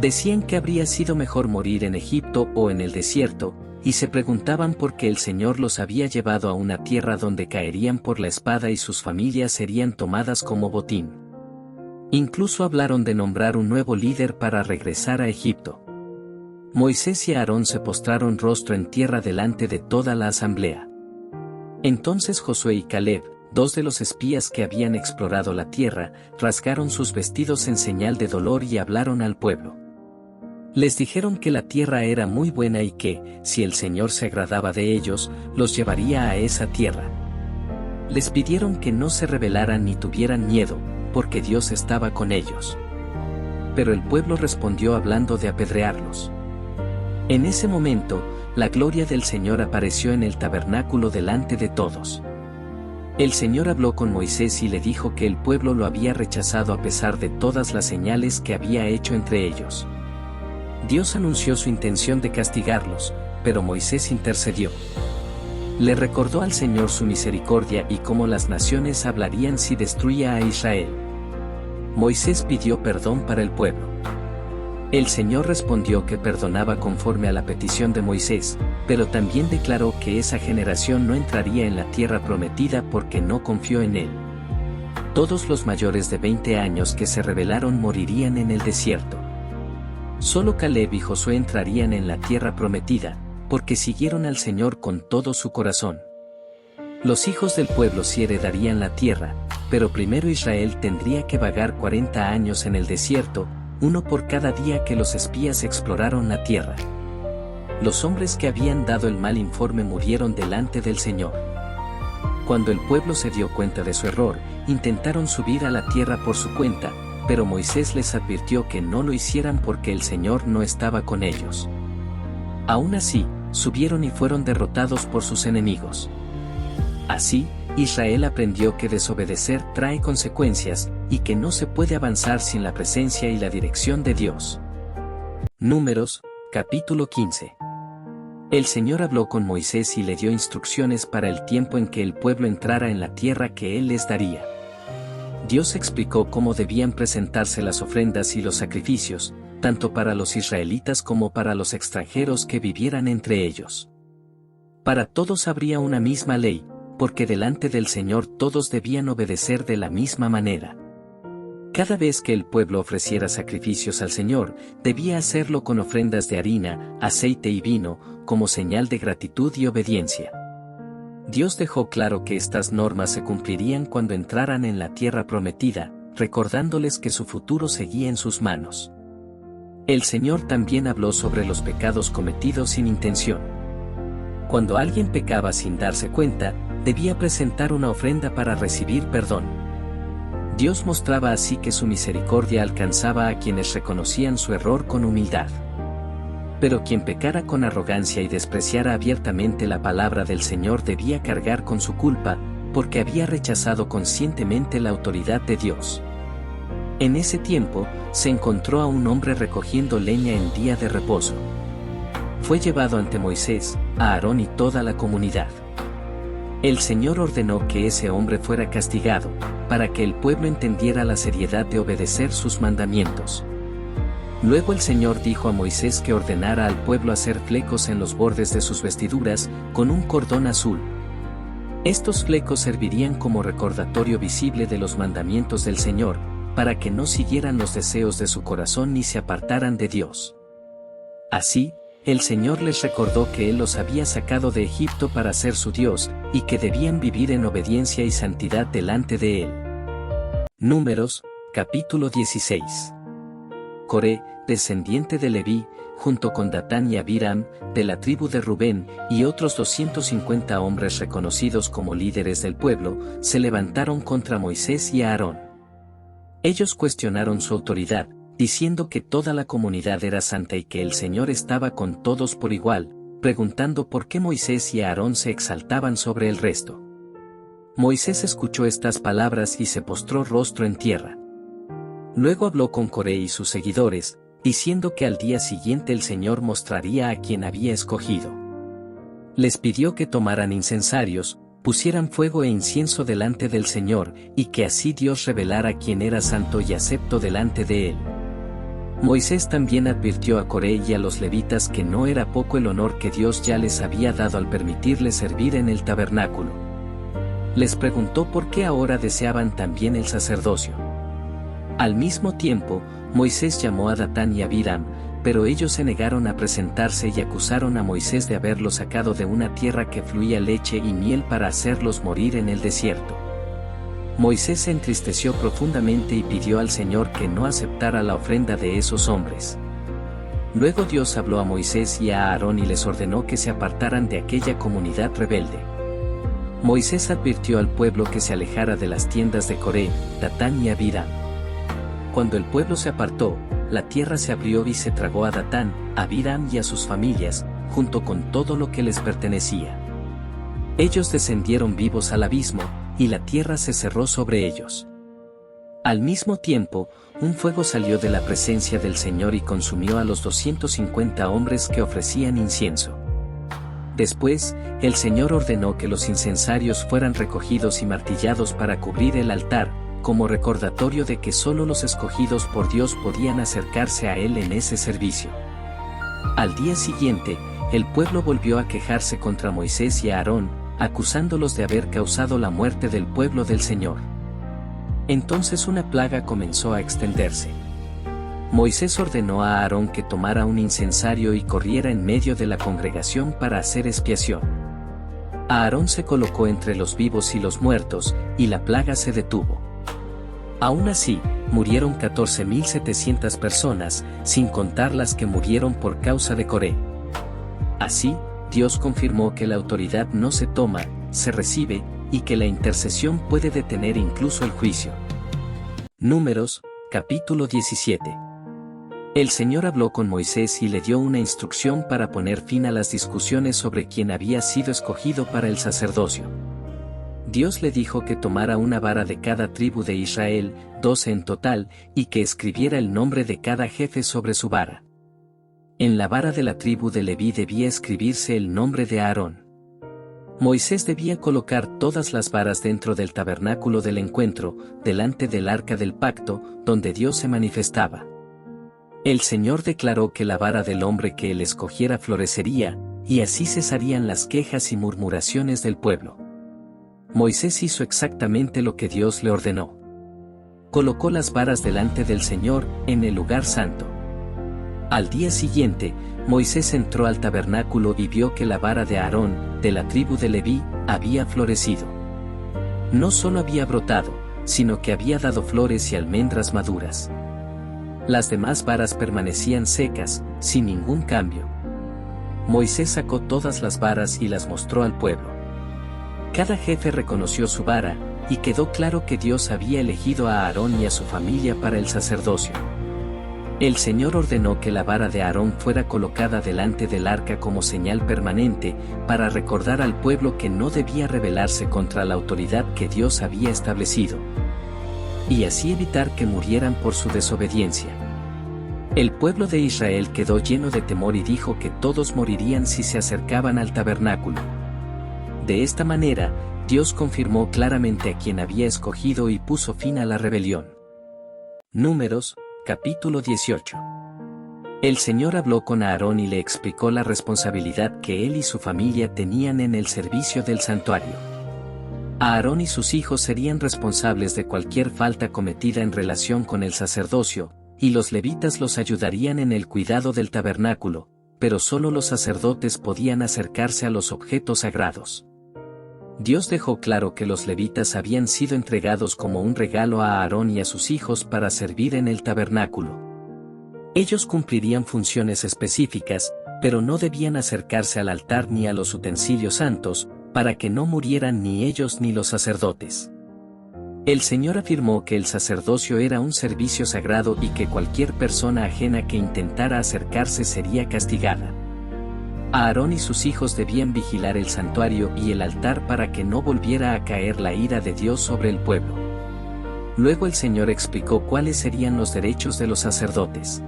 Decían que habría sido mejor morir en Egipto o en el desierto, y se preguntaban por qué el Señor los había llevado a una tierra donde caerían por la espada y sus familias serían tomadas como botín. Incluso hablaron de nombrar un nuevo líder para regresar a Egipto. Moisés y Aarón se postraron rostro en tierra delante de toda la asamblea. Entonces Josué y Caleb, 2 de los espías que habían explorado la tierra, rasgaron sus vestidos en señal de dolor y hablaron al pueblo. Les dijeron que la tierra era muy buena y que, si el Señor se agradaba de ellos, los llevaría a esa tierra. Les pidieron que no se rebelaran ni tuvieran miedo, porque Dios estaba con ellos. Pero el pueblo respondió hablando de apedrearlos. En ese momento, la gloria del Señor apareció en el tabernáculo delante de todos. El Señor habló con Moisés y le dijo que el pueblo lo había rechazado a pesar de todas las señales que había hecho entre ellos. Dios anunció su intención de castigarlos, pero Moisés intercedió. Le recordó al Señor su misericordia y cómo las naciones hablarían si destruía a Israel. Moisés pidió perdón para el pueblo. El Señor respondió que perdonaba conforme a la petición de Moisés, pero también declaró que esa generación no entraría en la tierra prometida porque no confió en él. Todos los mayores de 20 años que se rebelaron morirían en el desierto. Solo Caleb y Josué entrarían en la tierra prometida, porque siguieron al Señor con todo su corazón. Los hijos del pueblo sí heredarían la tierra, pero primero Israel tendría que vagar 40 años en el desierto, uno por cada día que los espías exploraron la tierra. Los hombres que habían dado el mal informe murieron delante del Señor. Cuando el pueblo se dio cuenta de su error, intentaron subir a la tierra por su cuenta, pero Moisés les advirtió que no lo hicieran porque el Señor no estaba con ellos. Aún así, subieron y fueron derrotados por sus enemigos. Así, Israel aprendió que desobedecer trae consecuencias, y que no se puede avanzar sin la presencia y la dirección de Dios. Números, capítulo 15. El Señor habló con Moisés y le dio instrucciones para el tiempo en que el pueblo entrara en la tierra que Él les daría. Dios explicó cómo debían presentarse las ofrendas y los sacrificios, tanto para los israelitas como para los extranjeros que vivieran entre ellos. Para todos habría una misma ley, porque delante del Señor todos debían obedecer de la misma manera. Cada vez que el pueblo ofreciera sacrificios al Señor, debía hacerlo con ofrendas de harina, aceite y vino, como señal de gratitud y obediencia. Dios dejó claro que estas normas se cumplirían cuando entraran en la tierra prometida, recordándoles que su futuro seguía en sus manos. El Señor también habló sobre los pecados cometidos sin intención. Cuando alguien pecaba sin darse cuenta, debía presentar una ofrenda para recibir perdón. Dios mostraba así que su misericordia alcanzaba a quienes reconocían su error con humildad. Pero quien pecara con arrogancia y despreciara abiertamente la palabra del Señor debía cargar con su culpa, porque había rechazado conscientemente la autoridad de Dios. En ese tiempo, se encontró a un hombre recogiendo leña en día de reposo. Fue llevado ante Moisés, a Aarón y toda la comunidad. El Señor ordenó que ese hombre fuera castigado, para que el pueblo entendiera la seriedad de obedecer sus mandamientos. Luego el Señor dijo a Moisés que ordenara al pueblo hacer flecos en los bordes de sus vestiduras, con un cordón azul. Estos flecos servirían como recordatorio visible de los mandamientos del Señor, para que no siguieran los deseos de su corazón ni se apartaran de Dios. Así, el Señor les recordó que Él los había sacado de Egipto para ser su Dios, y que debían vivir en obediencia y santidad delante de Él. Números, capítulo 16. Coré, descendiente de Leví, junto con Datán y Abiram, de la tribu de Rubén, y otros 250 hombres reconocidos como líderes del pueblo, se levantaron contra Moisés y Aarón. Ellos cuestionaron su autoridad, diciendo que toda la comunidad era santa y que el Señor estaba con todos por igual, preguntando por qué Moisés y Aarón se exaltaban sobre el resto. Moisés escuchó estas palabras y se postró rostro en tierra. Luego habló con Coré y sus seguidores, diciendo que al día siguiente el Señor mostraría a quien había escogido. Les pidió que tomaran incensarios, pusieran fuego e incienso delante del Señor, y que así Dios revelara quién era santo y acepto delante de Él. Moisés también advirtió a Coré y a los levitas que no era poco el honor que Dios ya les había dado al permitirles servir en el tabernáculo. Les preguntó por qué ahora deseaban también el sacerdocio. Al mismo tiempo, Moisés llamó a Datán y a Abiram, pero ellos se negaron a presentarse y acusaron a Moisés de haberlos sacado de una tierra que fluía leche y miel para hacerlos morir en el desierto. Moisés se entristeció profundamente y pidió al Señor que no aceptara la ofrenda de esos hombres. Luego Dios habló a Moisés y a Aarón y les ordenó que se apartaran de aquella comunidad rebelde. Moisés advirtió al pueblo que se alejara de las tiendas de Coré, Datán y Abiram. Cuando el pueblo se apartó, la tierra se abrió y se tragó a Datán, a Abiram y a sus familias, junto con todo lo que les pertenecía. Ellos descendieron vivos al abismo, y la tierra se cerró sobre ellos. Al mismo tiempo, un fuego salió de la presencia del Señor y consumió a los 250 hombres que ofrecían incienso. Después, el Señor ordenó que los incensarios fueran recogidos y martillados para cubrir el altar, como recordatorio de que solo los escogidos por Dios podían acercarse a Él en ese servicio. Al día siguiente, el pueblo volvió a quejarse contra Moisés y Aarón, acusándolos de haber causado la muerte del pueblo del Señor. Entonces una plaga comenzó a extenderse. Moisés ordenó a Aarón que tomara un incensario y corriera en medio de la congregación para hacer expiación. Aarón se colocó entre los vivos y los muertos, y la plaga se detuvo. Aún así, murieron 14.700 personas, sin contar las que murieron por causa de Coré. Así, Dios confirmó que la autoridad no se toma, se recibe, y que la intercesión puede detener incluso el juicio. Números, capítulo 17. El Señor habló con Moisés y le dio una instrucción para poner fin a las discusiones sobre quién había sido escogido para el sacerdocio. Dios le dijo que tomara una vara de cada tribu de Israel, 12 en total, y que escribiera el nombre de cada jefe sobre su vara. En la vara de la tribu de Leví debía escribirse el nombre de Aarón. Moisés debía colocar todas las varas dentro del tabernáculo del encuentro, delante del arca del pacto, donde Dios se manifestaba. El Señor declaró que la vara del hombre que él escogiera florecería, y así cesarían las quejas y murmuraciones del pueblo. Moisés hizo exactamente lo que Dios le ordenó. Colocó las varas delante del Señor, en el lugar santo. Al día siguiente, Moisés entró al tabernáculo y vio que la vara de Aarón, de la tribu de Leví, había florecido. No solo había brotado, sino que había dado flores y almendras maduras. Las demás varas permanecían secas, sin ningún cambio. Moisés sacó todas las varas y las mostró al pueblo. Cada jefe reconoció su vara, y quedó claro que Dios había elegido a Aarón y a su familia para el sacerdocio. El Señor ordenó que la vara de Aarón fuera colocada delante del arca como señal permanente, para recordar al pueblo que no debía rebelarse contra la autoridad que Dios había establecido, y así evitar que murieran por su desobediencia. El pueblo de Israel quedó lleno de temor y dijo que todos morirían si se acercaban al tabernáculo. De esta manera, Dios confirmó claramente a quien había escogido y puso fin a la rebelión. Números, capítulo 18. El Señor habló con Aarón y le explicó la responsabilidad que él y su familia tenían en el servicio del santuario. Aarón y sus hijos serían responsables de cualquier falta cometida en relación con el sacerdocio, y los levitas los ayudarían en el cuidado del tabernáculo, pero solo los sacerdotes podían acercarse a los objetos sagrados. Dios dejó claro que los levitas habían sido entregados como un regalo a Aarón y a sus hijos para servir en el tabernáculo. Ellos cumplirían funciones específicas, pero no debían acercarse al altar ni a los utensilios santos, para que no murieran ni ellos ni los sacerdotes. El Señor afirmó que el sacerdocio era un servicio sagrado y que cualquier persona ajena que intentara acercarse sería castigada. Aarón y sus hijos debían vigilar el santuario y el altar para que no volviera a caer la ira de Dios sobre el pueblo. Luego el Señor explicó cuáles serían los derechos de los sacerdotes.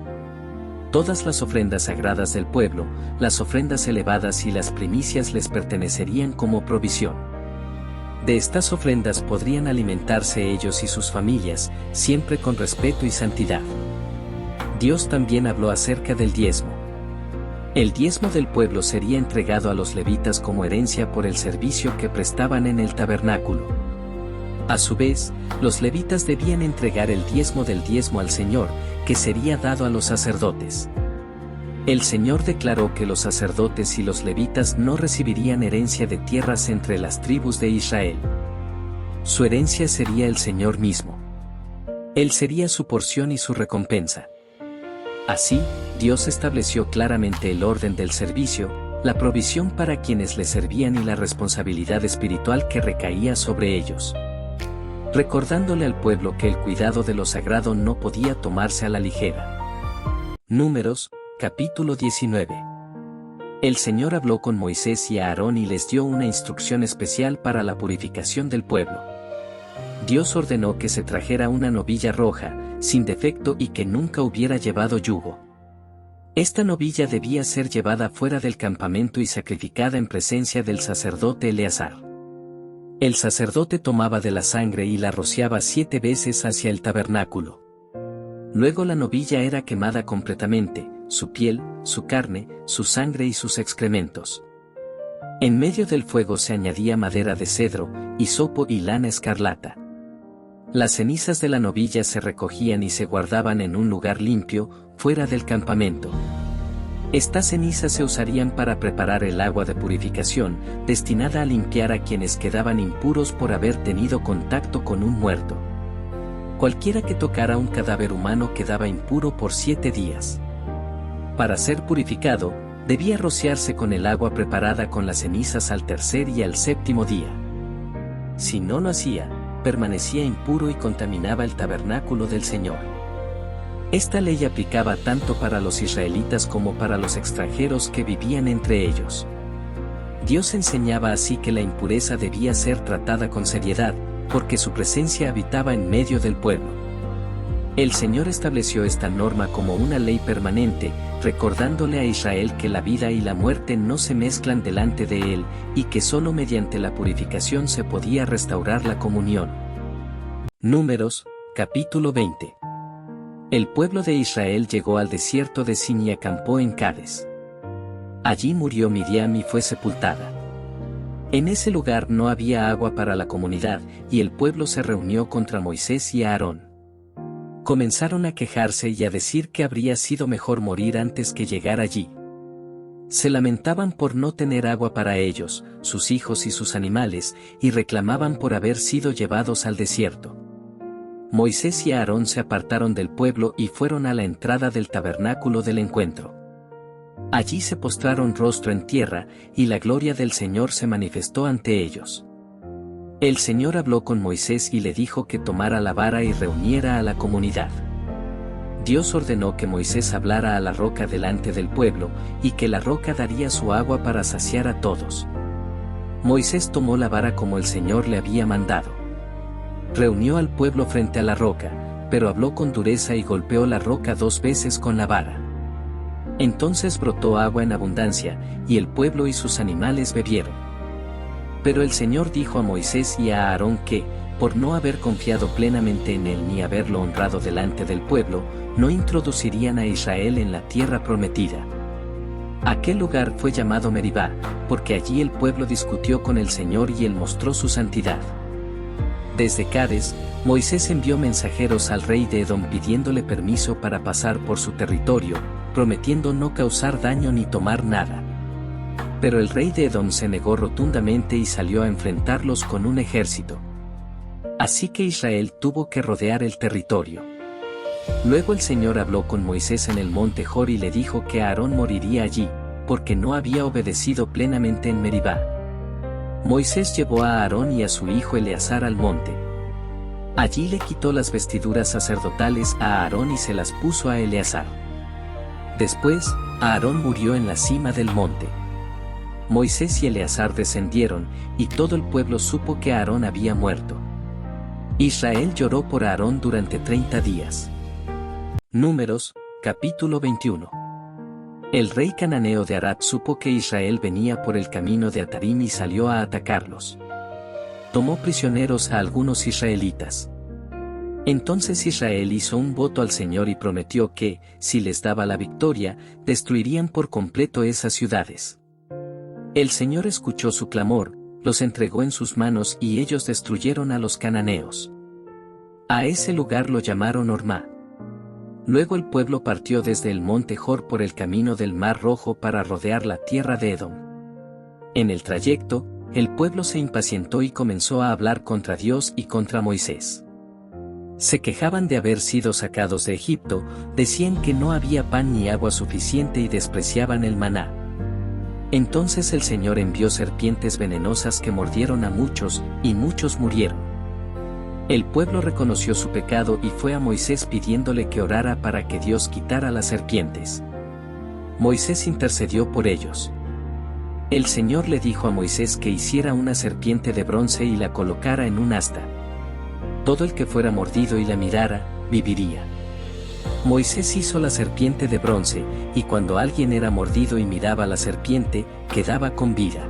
Todas las ofrendas sagradas del pueblo, las ofrendas elevadas y las primicias les pertenecerían como provisión. De estas ofrendas podrían alimentarse ellos y sus familias, siempre con respeto y santidad. Dios también habló acerca del diezmo. El diezmo del pueblo sería entregado a los levitas como herencia por el servicio que prestaban en el tabernáculo. A su vez, los levitas debían entregar el diezmo del diezmo al Señor, que sería dado a los sacerdotes. El Señor declaró que los sacerdotes y los levitas no recibirían herencia de tierras entre las tribus de Israel. Su herencia sería el Señor mismo. Él sería su porción y su recompensa. Así, Dios estableció claramente el orden del servicio, la provisión para quienes le servían y la responsabilidad espiritual que recaía sobre ellos, recordándole al pueblo que el cuidado de lo sagrado no podía tomarse a la ligera. Números, capítulo 19. El Señor habló con Moisés y a Aarón y les dio una instrucción especial para la purificación del pueblo. Dios ordenó que se trajera una novilla roja, sin defecto y que nunca hubiera llevado yugo. Esta novilla debía ser llevada fuera del campamento y sacrificada en presencia del sacerdote Eleazar. El sacerdote tomaba de la sangre y la rociaba 7 veces hacia el tabernáculo. Luego la novilla era quemada completamente, su piel, su carne, su sangre y sus excrementos. En medio del fuego se añadía madera de cedro, hisopo y lana escarlata. Las cenizas de la novilla se recogían y se guardaban en un lugar limpio, fuera del campamento. Estas cenizas se usarían para preparar el agua de purificación, destinada a limpiar a quienes quedaban impuros por haber tenido contacto con un muerto. Cualquiera que tocara un cadáver humano quedaba impuro por 7 días. Para ser purificado, debía rociarse con el agua preparada con las cenizas al tercer y al 7º día. Si no lo hacía, permanecía impuro y contaminaba el tabernáculo del Señor. Esta ley aplicaba tanto para los israelitas como para los extranjeros que vivían entre ellos. Dios enseñaba así que la impureza debía ser tratada con seriedad, porque su presencia habitaba en medio del pueblo. El Señor estableció esta norma como una ley permanente, recordándole a Israel que la vida y la muerte no se mezclan delante de Él, y que solo mediante la purificación se podía restaurar la comunión. Números, capítulo 20. El pueblo de Israel llegó al desierto de Sin y acampó en Cades. Allí murió Miriam y fue sepultada. En ese lugar no había agua para la comunidad, y el pueblo se reunió contra Moisés y Aarón. Comenzaron a quejarse y a decir que habría sido mejor morir antes que llegar allí. Se lamentaban por no tener agua para ellos, sus hijos y sus animales, y reclamaban por haber sido llevados al desierto. Moisés y Aarón se apartaron del pueblo y fueron a la entrada del tabernáculo del encuentro. Allí se postraron rostro en tierra, y la gloria del Señor se manifestó ante ellos. El Señor habló con Moisés y le dijo que tomara la vara y reuniera a la comunidad. Dios ordenó que Moisés hablara a la roca delante del pueblo, y que la roca daría su agua para saciar a todos. Moisés tomó la vara como el Señor le había mandado. Reunió al pueblo frente a la roca, pero habló con dureza y golpeó la roca 2 veces con la vara. Entonces brotó agua en abundancia, y el pueblo y sus animales bebieron. Pero el Señor dijo a Moisés y a Aarón que, por no haber confiado plenamente en él ni haberlo honrado delante del pueblo, no introducirían a Israel en la tierra prometida. Aquel lugar fue llamado Meribá, porque allí el pueblo discutió con el Señor y él mostró su santidad. Desde Cades, Moisés envió mensajeros al rey de Edom pidiéndole permiso para pasar por su territorio, prometiendo no causar daño ni tomar nada. Pero el rey de Edom se negó rotundamente y salió a enfrentarlos con un ejército. Así que Israel tuvo que rodear el territorio. Luego el Señor habló con Moisés en el monte Hor y le dijo que Aarón moriría allí, porque no había obedecido plenamente en Meribá. Moisés llevó a Aarón y a su hijo Eleazar al monte. Allí le quitó las vestiduras sacerdotales a Aarón y se las puso a Eleazar. Después, Aarón murió en la cima del monte. Moisés y Eleazar descendieron, y todo el pueblo supo que Aarón había muerto. Israel lloró por Aarón durante 30 días. Números, capítulo 21. El rey cananeo de Arad supo que Israel venía por el camino de Atarim y salió a atacarlos. Tomó prisioneros a algunos israelitas. Entonces Israel hizo un voto al Señor y prometió que, si les daba la victoria, destruirían por completo esas ciudades. El Señor escuchó su clamor, los entregó en sus manos y ellos destruyeron a los cananeos. A ese lugar lo llamaron Hormá. Luego el pueblo partió desde el monte Hor por el camino del Mar Rojo para rodear la tierra de Edom. En el trayecto, el pueblo se impacientó y comenzó a hablar contra Dios y contra Moisés. Se quejaban de haber sido sacados de Egipto, decían que no había pan ni agua suficiente y despreciaban el maná. Entonces el Señor envió serpientes venenosas que mordieron a muchos, y muchos murieron. El pueblo reconoció su pecado y fue a Moisés pidiéndole que orara para que Dios quitara las serpientes. Moisés intercedió por ellos. El Señor le dijo a Moisés que hiciera una serpiente de bronce y la colocara en un asta. todo el que fuera mordido y la mirara, viviría. Moisés hizo la serpiente de bronce, y cuando alguien era mordido y miraba a la serpiente, quedaba con vida.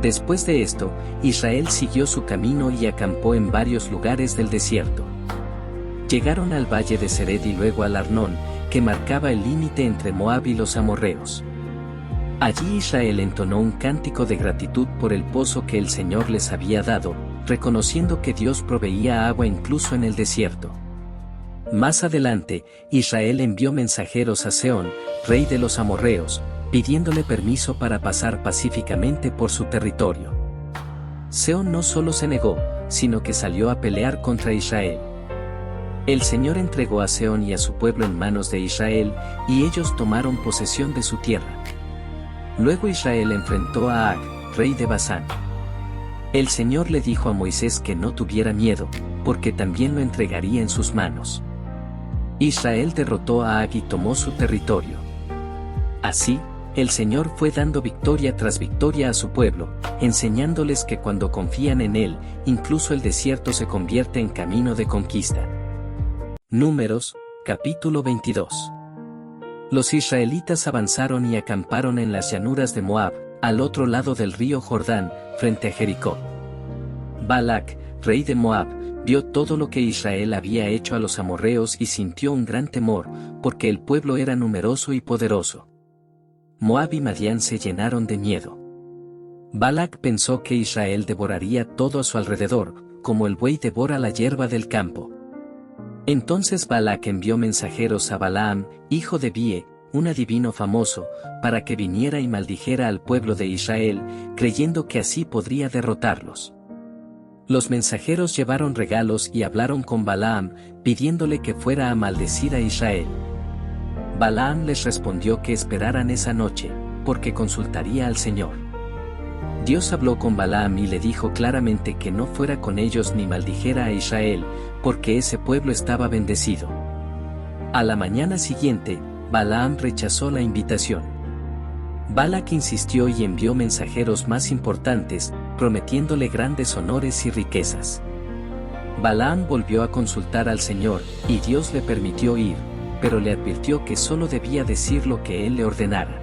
Después de esto, Israel siguió su camino y acampó en varios lugares del desierto. Llegaron al valle de Sered y luego al Arnón, que marcaba el límite entre Moab y los amorreos. Allí Israel entonó un cántico de gratitud por el pozo que el Señor les había dado, reconociendo que Dios proveía agua incluso en el desierto. Más adelante, Israel envió mensajeros a Sehón, rey de los amorreos, pidiéndole permiso para pasar pacíficamente por su territorio. Sehón no solo se negó, sino que salió a pelear contra Israel. El Señor entregó a Sehón y a su pueblo en manos de Israel, y ellos tomaron posesión de su tierra. Luego Israel enfrentó a Ag, rey de Basán. El Señor le dijo a Moisés que no tuviera miedo, porque también lo entregaría en sus manos. Israel derrotó a Ag y tomó su territorio. Así, el Señor fue dando victoria tras victoria a su pueblo, enseñándoles que cuando confían en Él, incluso el desierto se convierte en camino de conquista. Números, capítulo 22. Los israelitas avanzaron y acamparon en las llanuras de Moab, al otro lado del río Jordán, frente a Jericó. Balac, rey de Moab, vio todo lo que Israel había hecho a los amorreos y sintió un gran temor, porque el pueblo era numeroso y poderoso. Moab y Madián se llenaron de miedo. Balac pensó que Israel devoraría todo a su alrededor, como el buey devora la hierba del campo. Entonces Balac envió mensajeros a Balaam, hijo de Bie, un adivino famoso, para que viniera y maldijera al pueblo de Israel, creyendo que así podría derrotarlos. Los mensajeros llevaron regalos y hablaron con Balaam, pidiéndole que fuera a maldecir a Israel. Balaam les respondió que esperaran esa noche, porque consultaría al Señor. Dios habló con Balaam y le dijo claramente que no fuera con ellos ni maldijera a Israel, porque ese pueblo estaba bendecido. A la mañana siguiente, Balaam rechazó la invitación. Balac insistió y envió mensajeros más importantes, prometiéndole grandes honores y riquezas. Balaam volvió a consultar al Señor, y Dios le permitió ir, pero le advirtió que solo debía decir lo que él le ordenara.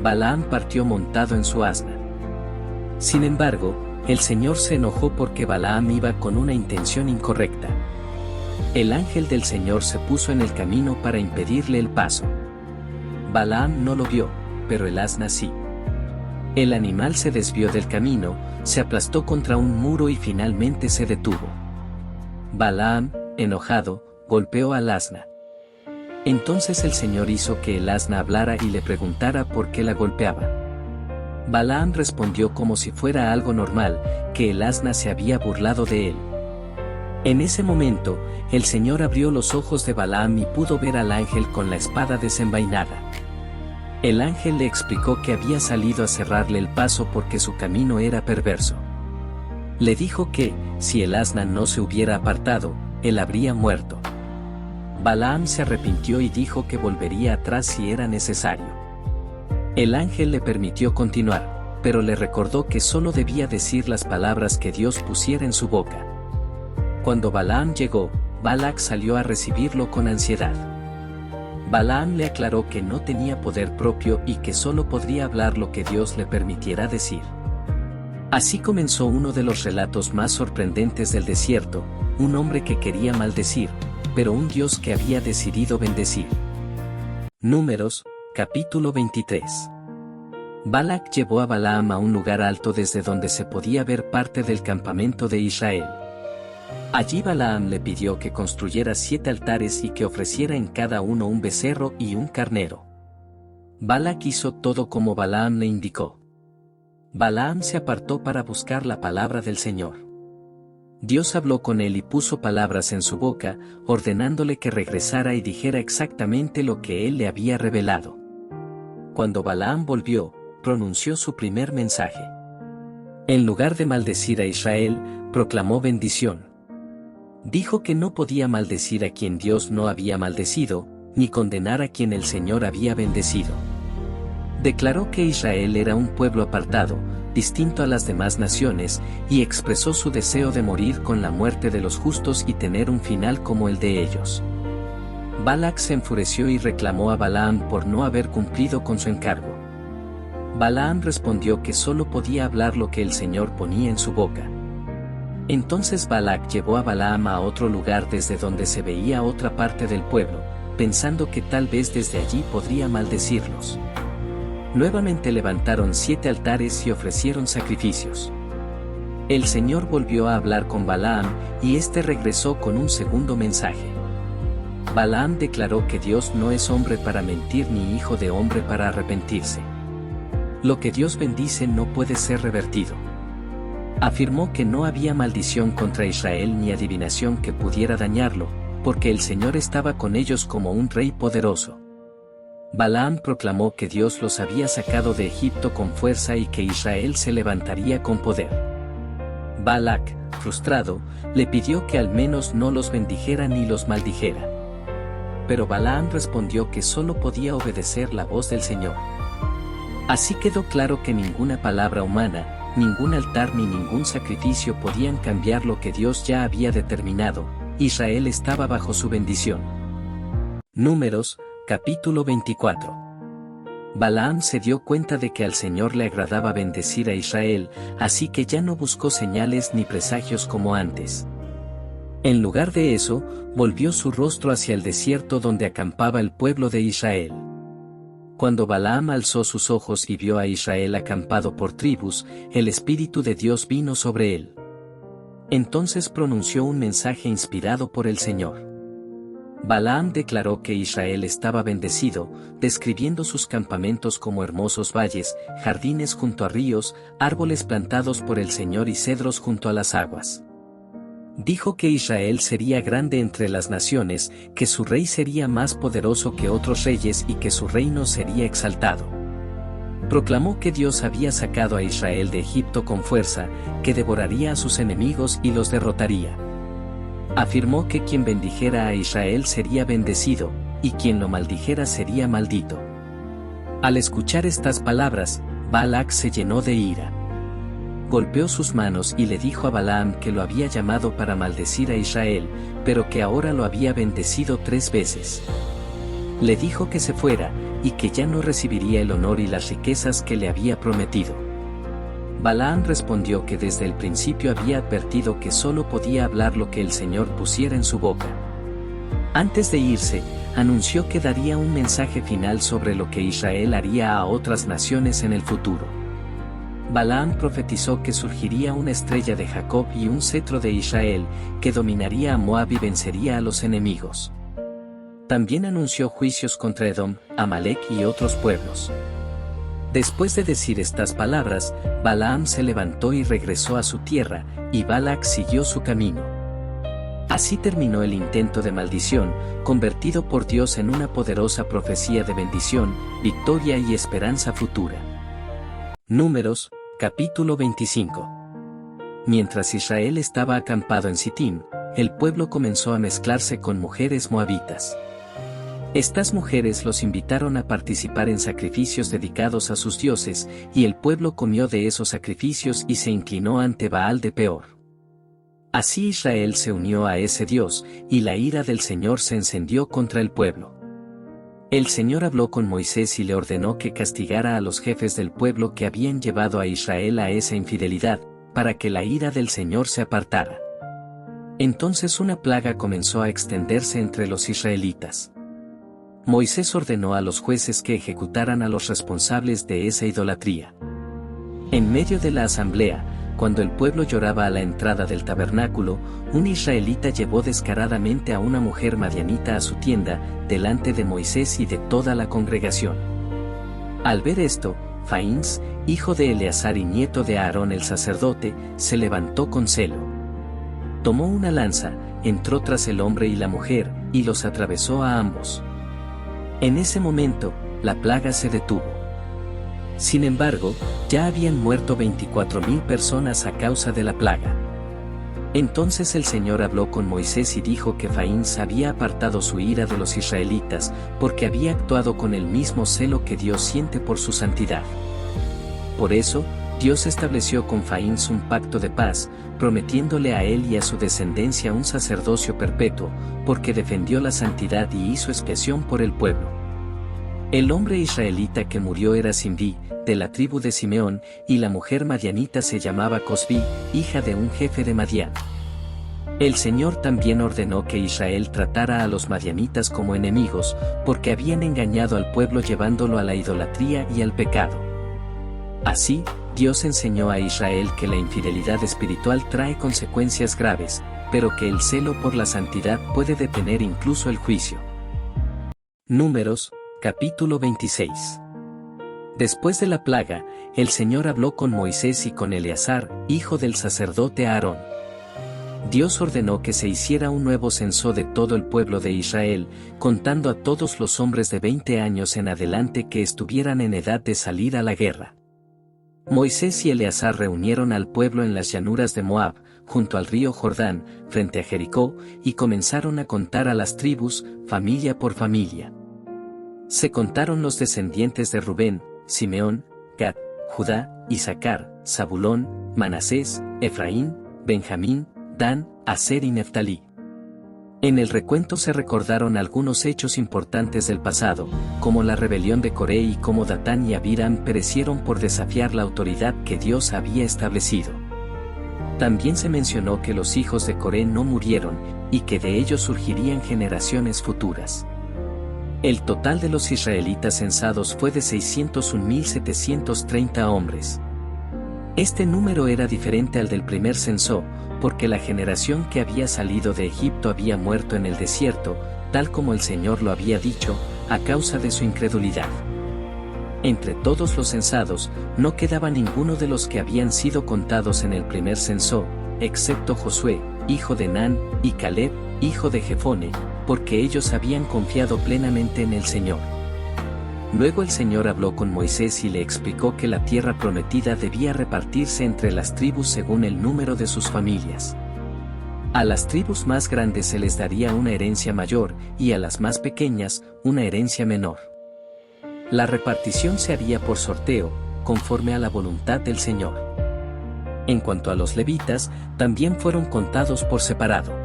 Balaam partió montado en su asna. Sin embargo, el Señor se enojó porque Balaam iba con una intención incorrecta. El ángel del Señor se puso en el camino para impedirle el paso. Balaam no lo vio, pero el asna sí. El animal se desvió del camino, se aplastó contra un muro y finalmente se detuvo. Balaam, enojado, golpeó al asna. Entonces el Señor hizo que el asna hablara y le preguntara por qué la golpeaba. Balaam respondió como si fuera algo normal, que el asna se había burlado de él. En ese momento, el Señor abrió los ojos de Balaam y pudo ver al ángel con la espada desenvainada. El ángel le explicó que había salido a cerrarle el paso porque su camino era perverso. Le dijo que, si el asna no se hubiera apartado, él habría muerto. Balaam se arrepintió y dijo que volvería atrás si era necesario. El ángel le permitió continuar, pero le recordó que solo debía decir las palabras que Dios pusiera en su boca. Cuando Balaam llegó, Balac salió a recibirlo con ansiedad. Balaam le aclaró que no tenía poder propio y que solo podría hablar lo que Dios le permitiera decir. Así comenzó uno de los relatos más sorprendentes del desierto, un hombre que quería maldecir, pero un Dios que había decidido bendecir. Números, capítulo 23. Balac llevó a Balaam a un lugar alto desde donde se podía ver parte del campamento de Israel. Allí Balaam le pidió que construyera 7 altares y que ofreciera en cada uno un becerro y un carnero. Balac hizo todo como Balaam le indicó. Balaam se apartó para buscar la palabra del Señor. Dios habló con él y puso palabras en su boca, ordenándole que regresara y dijera exactamente lo que él le había revelado. Cuando Balaam volvió, pronunció su primer mensaje. En lugar de maldecir a Israel, proclamó bendición. Dijo que no podía maldecir a quien Dios no había maldecido, ni condenar a quien el Señor había bendecido. Declaró que Israel era un pueblo apartado, distinto a las demás naciones, y expresó su deseo de morir con la muerte de los justos y tener un final como el de ellos. Balac se enfureció y reclamó a Balaam por no haber cumplido con su encargo. Balaam respondió que solo podía hablar lo que el Señor ponía en su boca. Entonces Balac llevó a Balaam a otro lugar desde donde se veía otra parte del pueblo, pensando que tal vez desde allí podría maldecirlos. Nuevamente levantaron 7 altares y ofrecieron sacrificios. El Señor volvió a hablar con Balaam, y éste regresó con un segundo mensaje. Balaam declaró que Dios no es hombre para mentir ni hijo de hombre para arrepentirse. Lo que Dios bendice no puede ser revertido. Afirmó que no había maldición contra Israel ni adivinación que pudiera dañarlo, porque el Señor estaba con ellos como un rey poderoso. Balaam proclamó que Dios los había sacado de Egipto con fuerza y que Israel se levantaría con poder. Balac, frustrado, le pidió que al menos no los bendijera ni los maldijera. Pero Balaam respondió que solo podía obedecer la voz del Señor. Así quedó claro que ninguna palabra humana, ningún altar ni ningún sacrificio podían cambiar lo que Dios ya había determinado. Israel estaba bajo su bendición. Números, capítulo 24. Balaam se dio cuenta de que al Señor le agradaba bendecir a Israel, así que ya no buscó señales ni presagios como antes. En lugar de eso, volvió su rostro hacia el desierto donde acampaba el pueblo de Israel. Cuando Balaam alzó sus ojos y vio a Israel acampado por tribus, el Espíritu de Dios vino sobre él. Entonces pronunció un mensaje inspirado por el Señor. Balaam declaró que Israel estaba bendecido, describiendo sus campamentos como hermosos valles, jardines junto a ríos, árboles plantados por el Señor y cedros junto a las aguas. Dijo que Israel sería grande entre las naciones, que su rey sería más poderoso que otros reyes y que su reino sería exaltado. Proclamó que Dios había sacado a Israel de Egipto con fuerza, que devoraría a sus enemigos y los derrotaría. Afirmó que quien bendijera a Israel sería bendecido, y quien lo maldijera sería maldito. Al escuchar estas palabras, Balac se llenó de ira. Golpeó sus manos y le dijo a Balaam que lo había llamado para maldecir a Israel, pero que ahora lo había bendecido 3 veces. Le dijo que se fuera, y que ya no recibiría el honor y las riquezas que le había prometido. Balaam respondió que desde el principio había advertido que solo podía hablar lo que el Señor pusiera en su boca. Antes de irse, anunció que daría un mensaje final sobre lo que Israel haría a otras naciones en el futuro. Balaam profetizó que surgiría una estrella de Jacob y un cetro de Israel, que dominaría a Moab y vencería a los enemigos. También anunció juicios contra Edom, Amalek y otros pueblos. Después de decir estas palabras, Balaam se levantó y regresó a su tierra, y Balac siguió su camino. Así terminó el intento de maldición, convertido por Dios en una poderosa profecía de bendición, victoria y esperanza futura. Números, capítulo 25. Mientras Israel estaba acampado en Sitim, el pueblo comenzó a mezclarse con mujeres moabitas. Estas mujeres los invitaron a participar en sacrificios dedicados a sus dioses, y el pueblo comió de esos sacrificios y se inclinó ante Baal de Peor. Así Israel se unió a ese dios, y la ira del Señor se encendió contra el pueblo. El Señor habló con Moisés y le ordenó que castigara a los jefes del pueblo que habían llevado a Israel a esa infidelidad, para que la ira del Señor se apartara. Entonces una plaga comenzó a extenderse entre los israelitas. Moisés ordenó a los jueces que ejecutaran a los responsables de esa idolatría. En medio de la asamblea, cuando el pueblo lloraba a la entrada del tabernáculo, un israelita llevó descaradamente a una mujer madianita a su tienda, delante de Moisés y de toda la congregación. Al ver esto, Faíns, hijo de Eleazar y nieto de Aarón el sacerdote, se levantó con celo. Tomó una lanza, entró tras el hombre y la mujer, y los atravesó a ambos. En ese momento, la plaga se detuvo. Sin embargo, ya habían muerto 24,000 personas a causa de la plaga. Entonces el Señor habló con Moisés y dijo que Faíns había apartado su ira de los israelitas, porque había actuado con el mismo celo que Dios siente por su santidad. Por eso, Dios estableció con Faíns un pacto de paz, prometiéndole a él y a su descendencia un sacerdocio perpetuo, porque defendió la santidad y hizo expiación por el pueblo. El hombre israelita que murió era Simri, de la tribu de Simeón, y la mujer madianita se llamaba Cosbi, hija de un jefe de Madián. El Señor también ordenó que Israel tratara a los madianitas como enemigos, porque habían engañado al pueblo llevándolo a la idolatría y al pecado. Así, Dios enseñó a Israel que la infidelidad espiritual trae consecuencias graves, pero que el celo por la santidad puede detener incluso el juicio. Números, capítulo 26. Después de la plaga, el Señor habló con Moisés y con Eleazar, hijo del sacerdote Aarón. Dios ordenó que se hiciera un nuevo censo de todo el pueblo de Israel, contando a todos los hombres de 20 años en adelante que estuvieran en edad de salir a la guerra. Moisés y Eleazar reunieron al pueblo en las llanuras de Moab, junto al río Jordán, frente a Jericó, y comenzaron a contar a las tribus, familia por familia. Se contaron los descendientes de Rubén, Simeón, Gad, Judá, Isaacar, Zabulón, Manasés, Efraín, Benjamín, Dan, Aser y Neftalí. En el recuento se recordaron algunos hechos importantes del pasado, como la rebelión de Coré y cómo Datán y Abiram perecieron por desafiar la autoridad que Dios había establecido. También se mencionó que los hijos de Coré no murieron, y que de ellos surgirían generaciones futuras. El total de los israelitas censados fue de 601.730 hombres. Este número era diferente al del primer censo, porque la generación que había salido de Egipto había muerto en el desierto, tal como el Señor lo había dicho, a causa de su incredulidad. Entre todos los censados, no quedaba ninguno de los que habían sido contados en el primer censo, excepto Josué, hijo de Nan, y Caleb, hijo de Jefone, porque ellos habían confiado plenamente en el Señor. Luego el Señor habló con Moisés y le explicó que la tierra prometida debía repartirse entre las tribus según el número de sus familias. A las tribus más grandes se les daría una herencia mayor, y a las más pequeñas, una herencia menor. La repartición se haría por sorteo, conforme a la voluntad del Señor. En cuanto a los levitas, también fueron contados por separado.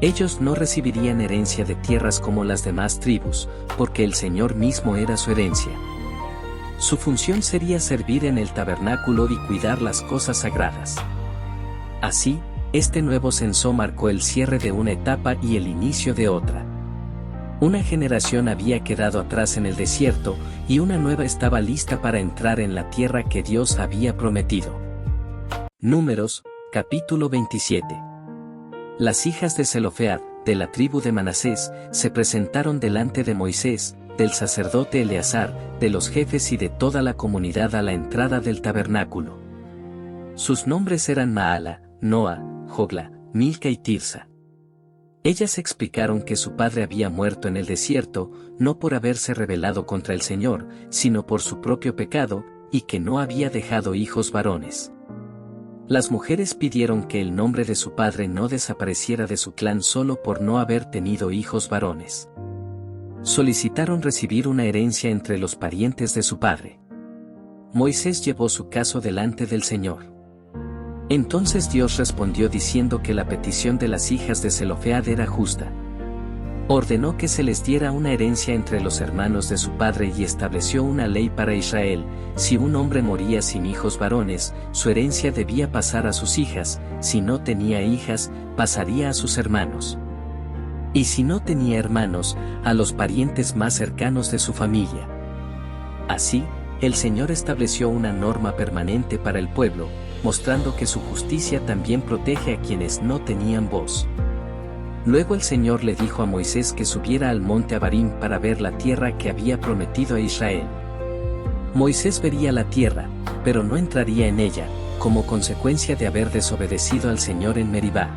Ellos no recibirían herencia de tierras como las demás tribus, porque el Señor mismo era su herencia. Su función sería servir en el tabernáculo y cuidar las cosas sagradas. Así, este nuevo censo marcó el cierre de una etapa y el inicio de otra. Una generación había quedado atrás en el desierto, y una nueva estaba lista para entrar en la tierra que Dios había prometido. Números, capítulo 27. Las hijas de Zelofead, de la tribu de Manasés, se presentaron delante de Moisés, del sacerdote Eleazar, de los jefes y de toda la comunidad a la entrada del tabernáculo. Sus nombres eran Maala, Noa, Jogla, Milca y Tirsa. Ellas explicaron que su padre había muerto en el desierto, no por haberse rebelado contra el Señor, sino por su propio pecado, y que no había dejado hijos varones. Las mujeres pidieron que el nombre de su padre no desapareciera de su clan solo por no haber tenido hijos varones. Solicitaron recibir una herencia entre los parientes de su padre. Moisés llevó su caso delante del Señor. Entonces Dios respondió diciendo que la petición de las hijas de Zelofead era justa. Ordenó que se les diera una herencia entre los hermanos de su padre y estableció una ley para Israel: si un hombre moría sin hijos varones, su herencia debía pasar a sus hijas; si no tenía hijas, pasaría a sus hermanos. Y si no tenía hermanos, a los parientes más cercanos de su familia. Así, el Señor estableció una norma permanente para el pueblo, mostrando que su justicia también protege a quienes no tenían voz. Luego el Señor le dijo a Moisés que subiera al monte Abarim para ver la tierra que había prometido a Israel. Moisés vería la tierra, pero no entraría en ella, como consecuencia de haber desobedecido al Señor en Meribá.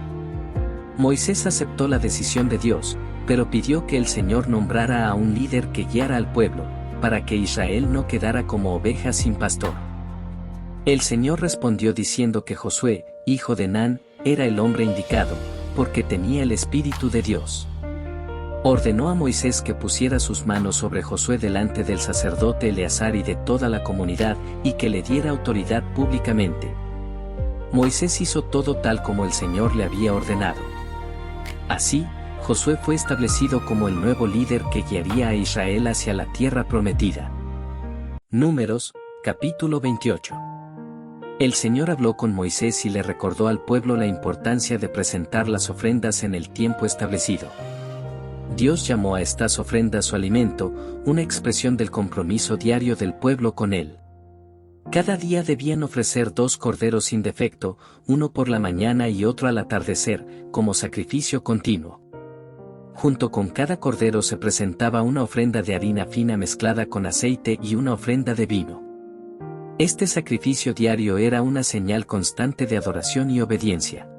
Moisés aceptó la decisión de Dios, pero pidió que el Señor nombrara a un líder que guiara al pueblo, para que Israel no quedara como oveja sin pastor. El Señor respondió diciendo que Josué, hijo de Nan, era el hombre indicado, porque tenía el Espíritu de Dios. Ordenó a Moisés que pusiera sus manos sobre Josué delante del sacerdote Eleazar y de toda la comunidad, y que le diera autoridad públicamente. Moisés hizo todo tal como el Señor le había ordenado. Así, Josué fue establecido como el nuevo líder que guiaría a Israel hacia la tierra prometida. Números, capítulo 28. El Señor habló con Moisés y le recordó al pueblo la importancia de presentar las ofrendas en el tiempo establecido. Dios llamó a estas ofrendas su alimento, una expresión del compromiso diario del pueblo con Él. Cada día debían ofrecer 2 corderos sin defecto, uno por la mañana y otro al atardecer, como sacrificio continuo. Junto con cada cordero se presentaba una ofrenda de harina fina mezclada con aceite y una ofrenda de vino. Este sacrificio diario era una señal constante de adoración y obediencia.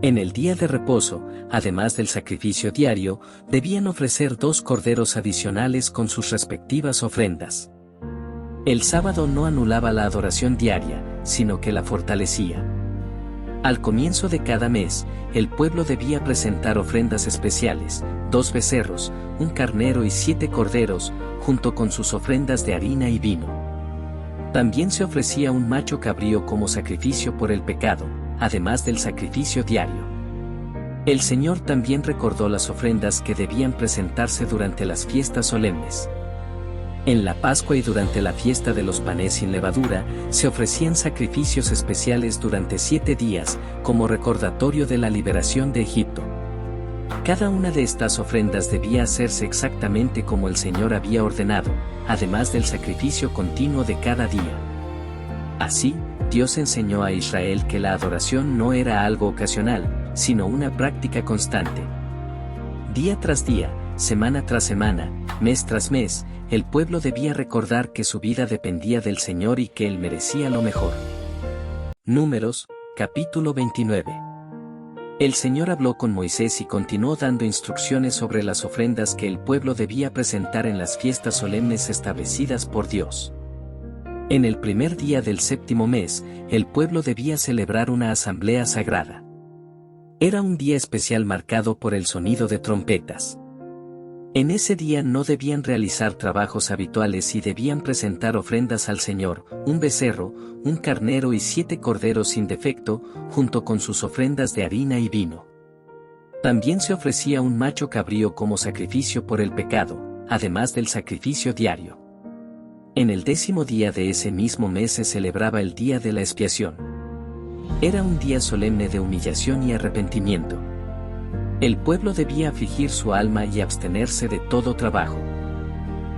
En el día de reposo, además del sacrificio diario, debían ofrecer 2 corderos adicionales con sus respectivas ofrendas. El sábado no anulaba la adoración diaria, sino que la fortalecía. Al comienzo de cada mes, el pueblo debía presentar ofrendas especiales, 2 becerros, un carnero y 7 corderos, junto con sus ofrendas de harina y vino. También se ofrecía un macho cabrío como sacrificio por el pecado, además del sacrificio diario. El Señor también recordó las ofrendas que debían presentarse durante las fiestas solemnes. En la Pascua y durante la fiesta de los panes sin levadura, se ofrecían sacrificios especiales durante 7 días, como recordatorio de la liberación de Egipto. Cada una de estas ofrendas debía hacerse exactamente como el Señor había ordenado, además del sacrificio continuo de cada día. Así, Dios enseñó a Israel que la adoración no era algo ocasional, sino una práctica constante. Día tras día, semana tras semana, mes tras mes, el pueblo debía recordar que su vida dependía del Señor y que Él merecía lo mejor. Números, capítulo 29. El Señor habló con Moisés y continuó dando instrucciones sobre las ofrendas que el pueblo debía presentar en las fiestas solemnes establecidas por Dios. En el primer día del 7º mes, el pueblo debía celebrar una asamblea sagrada. Era un día especial marcado por el sonido de trompetas. En ese día no debían realizar trabajos habituales y debían presentar ofrendas al Señor, un becerro, un carnero y 7 corderos sin defecto, junto con sus ofrendas de harina y vino. También se ofrecía un macho cabrío como sacrificio por el pecado, además del sacrificio diario. En el 10º día de ese mismo mes se celebraba el Día de la Expiación. Era un día solemne de humillación y arrepentimiento. El pueblo debía afligir su alma y abstenerse de todo trabajo.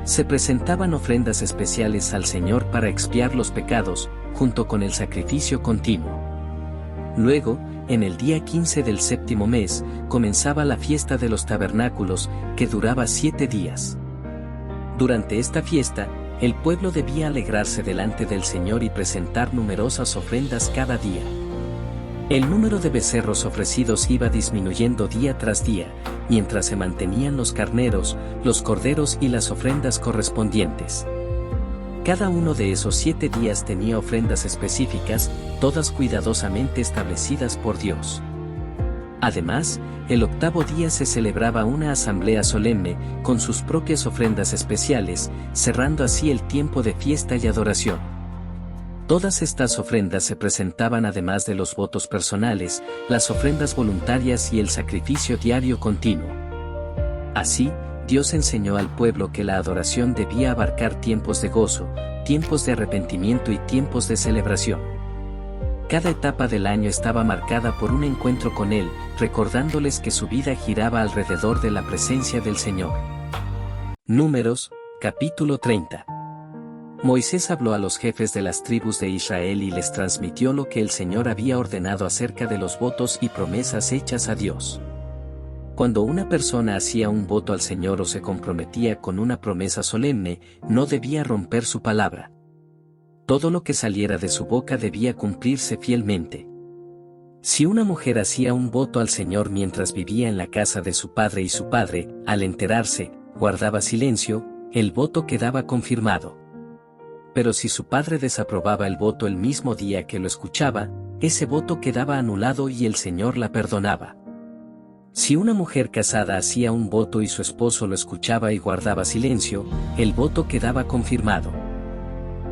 Se presentaban ofrendas especiales al Señor para expiar los pecados, junto con el sacrificio continuo. Luego, en el día 15 del 7º mes, comenzaba la fiesta de los tabernáculos, que duraba 7 días. Durante esta fiesta, el pueblo debía alegrarse delante del Señor y presentar numerosas ofrendas cada día. El número de becerros ofrecidos iba disminuyendo día tras día, mientras se mantenían los carneros, los corderos y las ofrendas correspondientes. Cada uno de esos 7 días tenía ofrendas específicas, todas cuidadosamente establecidas por Dios. Además, el 8º día se celebraba una asamblea solemne, con sus propias ofrendas especiales, cerrando así el tiempo de fiesta y adoración. Todas estas ofrendas se presentaban además de los votos personales, las ofrendas voluntarias y el sacrificio diario continuo. Así, Dios enseñó al pueblo que la adoración debía abarcar tiempos de gozo, tiempos de arrepentimiento y tiempos de celebración. Cada etapa del año estaba marcada por un encuentro con Él, recordándoles que su vida giraba alrededor de la presencia del Señor. Números, capítulo 30. Moisés habló a los jefes de las tribus de Israel y les transmitió lo que el Señor había ordenado acerca de los votos y promesas hechas a Dios. Cuando una persona hacía un voto al Señor o se comprometía con una promesa solemne, no debía romper su palabra. Todo lo que saliera de su boca debía cumplirse fielmente. Si una mujer hacía un voto al Señor mientras vivía en la casa de su padre y su padre, al enterarse, guardaba silencio, el voto quedaba confirmado. Pero si su padre desaprobaba el voto el mismo día que lo escuchaba, ese voto quedaba anulado y el Señor la perdonaba. Si una mujer casada hacía un voto y su esposo lo escuchaba y guardaba silencio, el voto quedaba confirmado.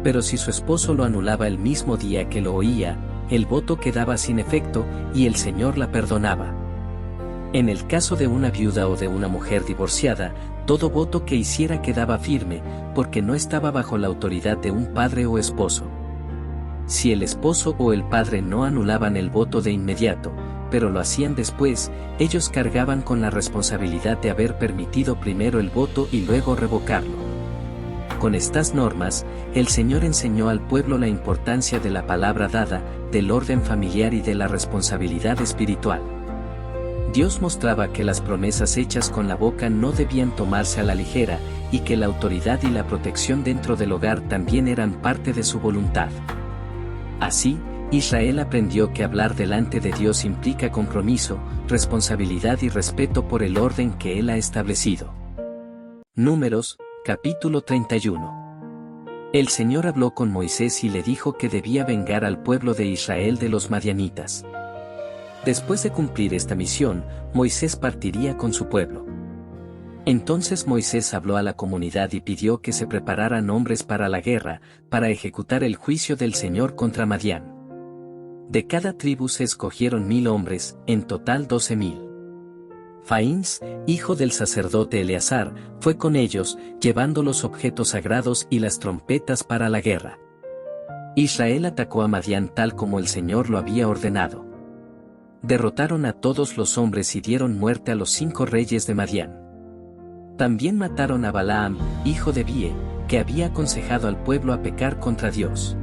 Pero si su esposo lo anulaba el mismo día que lo oía, el voto quedaba sin efecto y el Señor la perdonaba. En el caso de una viuda o de una mujer divorciada, todo voto que hiciera quedaba firme, porque no estaba bajo la autoridad de un padre o esposo. Si el esposo o el padre no anulaban el voto de inmediato, pero lo hacían después, ellos cargaban con la responsabilidad de haber permitido primero el voto y luego revocarlo. Con estas normas, el Señor enseñó al pueblo la importancia de la palabra dada, del orden familiar y de la responsabilidad espiritual. Dios mostraba que las promesas hechas con la boca no debían tomarse a la ligera, y que la autoridad y la protección dentro del hogar también eran parte de su voluntad. Así, Israel aprendió que hablar delante de Dios implica compromiso, responsabilidad y respeto por el orden que Él ha establecido. Números, capítulo 31. El Señor habló con Moisés y le dijo que debía vengar al pueblo de Israel de los madianitas. Después de cumplir esta misión, Moisés partiría con su pueblo. Entonces Moisés habló a la comunidad y pidió que se prepararan hombres para la guerra, para ejecutar el juicio del Señor contra Madián. De cada tribu se escogieron 1000 hombres, en total 12,000. Faíns, hijo del sacerdote Eleazar, fue con ellos, llevando los objetos sagrados y las trompetas para la guerra. Israel atacó a Madián tal como el Señor lo había ordenado. Derrotaron a todos los hombres y dieron muerte a los 5 reyes de Madián. También mataron a Balaam, hijo de Bie, que había aconsejado al pueblo a pecar contra Dios.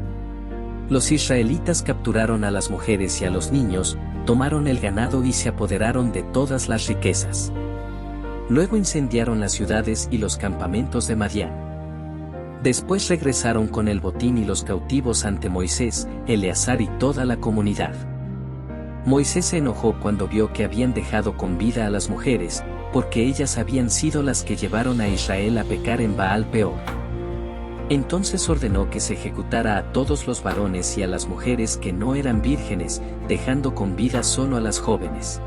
Los israelitas capturaron a las mujeres y a los niños, tomaron el ganado y se apoderaron de todas las riquezas. Luego incendiaron las ciudades y los campamentos de Madián. Después regresaron con el botín y los cautivos ante Moisés, Eleazar y toda la comunidad. Moisés se enojó cuando vio que habían dejado con vida a las mujeres, porque ellas habían sido las que llevaron a Israel a pecar en Baal Peor. Entonces ordenó que se ejecutara a todos los varones y a las mujeres que no eran vírgenes, dejando con vida solo a las jóvenes.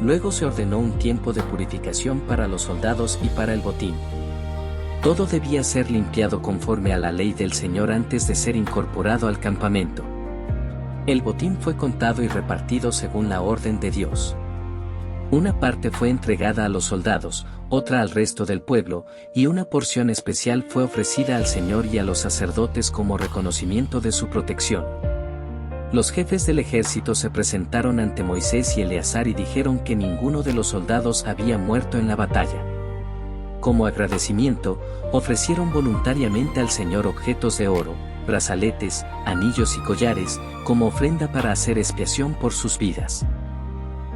Luego se ordenó un tiempo de purificación para los soldados y para el botín. Todo debía ser limpiado conforme a la ley del Señor antes de ser incorporado al campamento. El botín fue contado y repartido según la orden de Dios. Una parte fue entregada a los soldados, otra al resto del pueblo, y una porción especial fue ofrecida al Señor y a los sacerdotes como reconocimiento de su protección. Los jefes del ejército se presentaron ante Moisés y Eleazar y dijeron que ninguno de los soldados había muerto en la batalla. Como agradecimiento, ofrecieron voluntariamente al Señor objetos de oro, brazaletes, anillos y collares, como ofrenda para hacer expiación por sus vidas.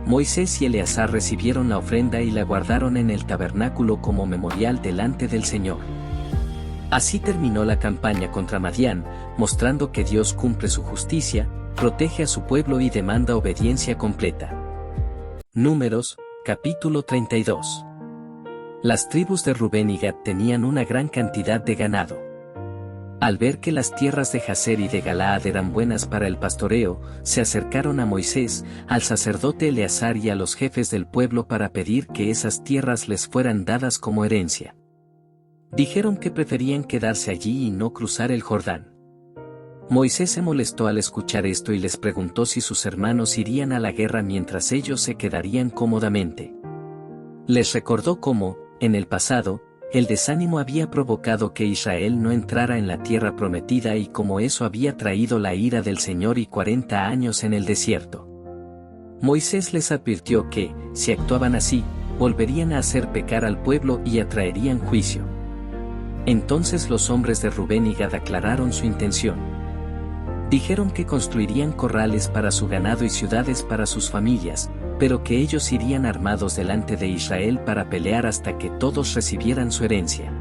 Moisés y Eleazar recibieron la ofrenda y la guardaron en el tabernáculo como memorial delante del Señor. Así terminó la campaña contra Madián, mostrando que Dios cumple su justicia, protege a su pueblo y demanda obediencia completa. Números, capítulo 32. Las tribus de Rubén y Gad tenían una gran cantidad de ganado. Al ver que las tierras de Jazer y de Galaad eran buenas para el pastoreo, se acercaron a Moisés, al sacerdote Eleazar y a los jefes del pueblo para pedir que esas tierras les fueran dadas como herencia. Dijeron que preferían quedarse allí y no cruzar el Jordán. Moisés se molestó al escuchar esto y les preguntó si sus hermanos irían a la guerra mientras ellos se quedarían cómodamente. Les recordó cómo, en el pasado, el desánimo había provocado que Israel no entrara en la tierra prometida y cómo eso había traído la ira del Señor y 40 años en el desierto. Moisés les advirtió que, si actuaban así, volverían a hacer pecar al pueblo y atraerían juicio. Entonces los hombres de Rubén y Gad aclararon su intención. Dijeron que construirían corrales para su ganado y ciudades para sus familias, pero que ellos irían armados delante de Israel para pelear hasta que todos recibieran su herencia.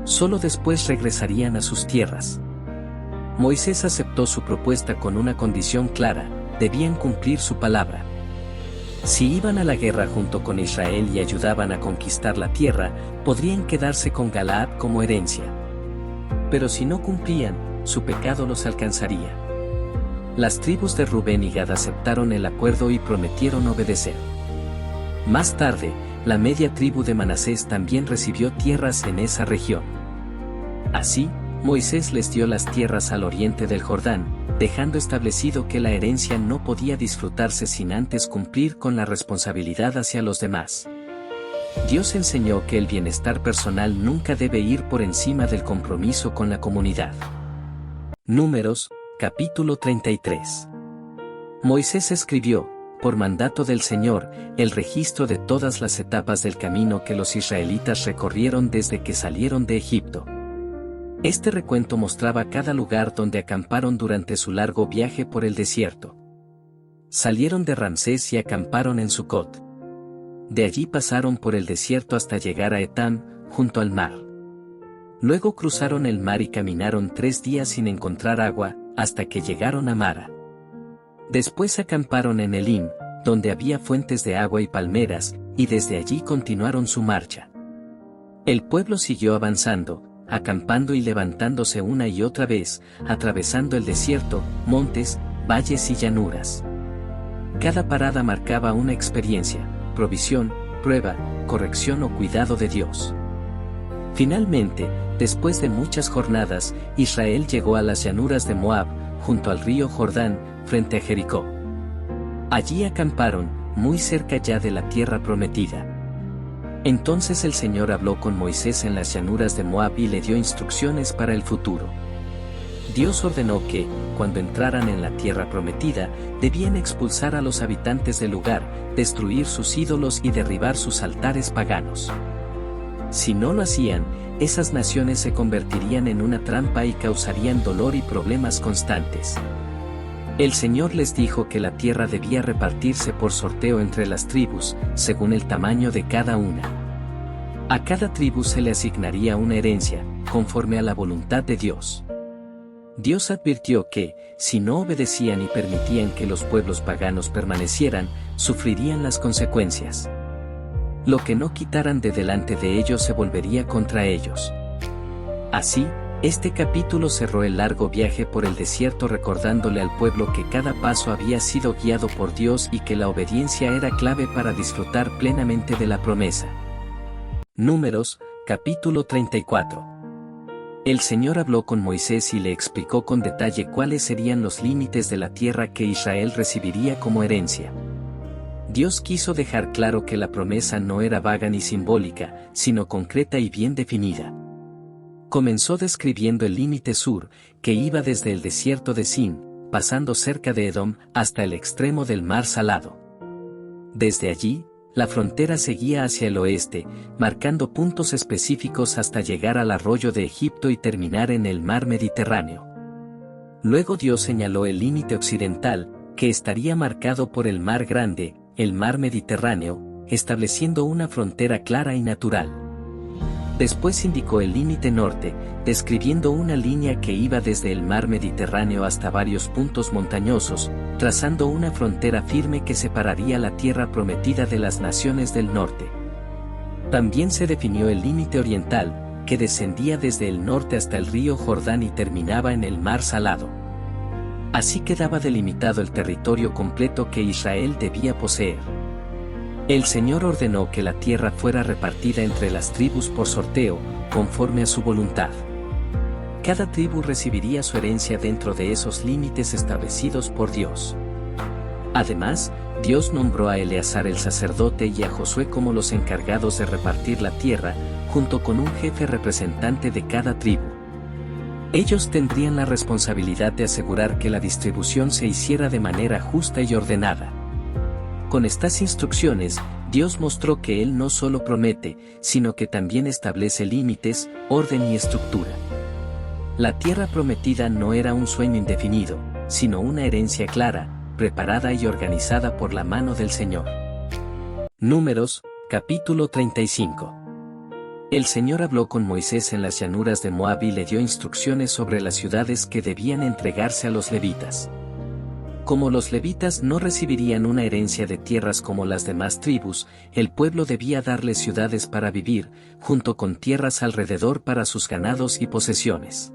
Solo después regresarían a sus tierras. Moisés aceptó su propuesta con una condición clara: debían cumplir su palabra. Si iban a la guerra junto con Israel y ayudaban a conquistar la tierra, podrían quedarse con Galaad como herencia. Pero si no cumplían, su pecado los alcanzaría. Las tribus de Rubén y Gad aceptaron el acuerdo y prometieron obedecer. Más tarde, la media tribu de Manasés también recibió tierras en esa región. Así, Moisés les dio las tierras al oriente del Jordán, dejando establecido que la herencia no podía disfrutarse sin antes cumplir con la responsabilidad hacia los demás. Dios enseñó que el bienestar personal nunca debe ir por encima del compromiso con la comunidad. Números, capítulo 33. Moisés escribió, por mandato del Señor, el registro de todas las etapas del camino que los israelitas recorrieron desde que salieron de Egipto. Este recuento mostraba cada lugar donde acamparon durante su largo viaje por el desierto. Salieron de Ramsés y acamparon en Sucot. De allí pasaron por el desierto hasta llegar a Etam, junto al mar. Luego cruzaron el mar y caminaron 3 días sin encontrar agua, hasta que llegaron a Mara. Después acamparon en Elim, donde había fuentes de agua y palmeras, y desde allí continuaron su marcha. El pueblo siguió avanzando, acampando y levantándose una y otra vez, atravesando el desierto, montes, valles y llanuras. Cada parada marcaba una experiencia, provisión, prueba, corrección o cuidado de Dios. Finalmente, después de muchas jornadas, Israel llegó a las llanuras de Moab, junto al río Jordán, frente a Jericó. Allí acamparon, muy cerca ya de la tierra prometida. Entonces el Señor habló con Moisés en las llanuras de Moab y le dio instrucciones para el futuro. Dios ordenó que, cuando entraran en la tierra prometida, debían expulsar a los habitantes del lugar, destruir sus ídolos y derribar sus altares paganos. Si no lo hacían, esas naciones se convertirían en una trampa y causarían dolor y problemas constantes. El Señor les dijo que la tierra debía repartirse por sorteo entre las tribus, según el tamaño de cada una. A cada tribu se le asignaría una herencia, conforme a la voluntad de Dios. Dios advirtió que, si no obedecían y permitían que los pueblos paganos permanecieran, sufrirían las consecuencias. Lo que no quitaran de delante de ellos se volvería contra ellos. Así, este capítulo cerró el largo viaje por el desierto recordándole al pueblo que cada paso había sido guiado por Dios y que la obediencia era clave para disfrutar plenamente de la promesa. Números, capítulo 34. El Señor habló con Moisés y le explicó con detalle cuáles serían los límites de la tierra que Israel recibiría como herencia. Dios quiso dejar claro que la promesa no era vaga ni simbólica, sino concreta y bien definida. Comenzó describiendo el límite sur, que iba desde el desierto de Sin, pasando cerca de Edom, hasta el extremo del mar Salado. Desde allí, la frontera seguía hacia el oeste, marcando puntos específicos hasta llegar al arroyo de Egipto y terminar en el mar Mediterráneo. Luego Dios señaló el límite occidental, que estaría marcado por el mar Grande, el mar Mediterráneo, estableciendo una frontera clara y natural. Después indicó el límite norte, describiendo una línea que iba desde el mar Mediterráneo hasta varios puntos montañosos, trazando una frontera firme que separaría la tierra prometida de las naciones del norte. También se definió el límite oriental, que descendía desde el norte hasta el río Jordán y terminaba en el mar Salado. Así quedaba delimitado el territorio completo que Israel debía poseer. El Señor ordenó que la tierra fuera repartida entre las tribus por sorteo, conforme a su voluntad. Cada tribu recibiría su herencia dentro de esos límites establecidos por Dios. Además, Dios nombró a Eleazar el sacerdote y a Josué como los encargados de repartir la tierra, junto con un jefe representante de cada tribu. Ellos tendrían la responsabilidad de asegurar que la distribución se hiciera de manera justa y ordenada. Con estas instrucciones, Dios mostró que Él no solo promete, sino que también establece límites, orden y estructura. La tierra prometida no era un sueño indefinido, sino una herencia clara, preparada y organizada por la mano del Señor. Números, capítulo 35. El Señor habló con Moisés en las llanuras de Moab y le dio instrucciones sobre las ciudades que debían entregarse a los levitas. Como los levitas no recibirían una herencia de tierras como las demás tribus, el pueblo debía darles ciudades para vivir, junto con tierras alrededor para sus ganados y posesiones.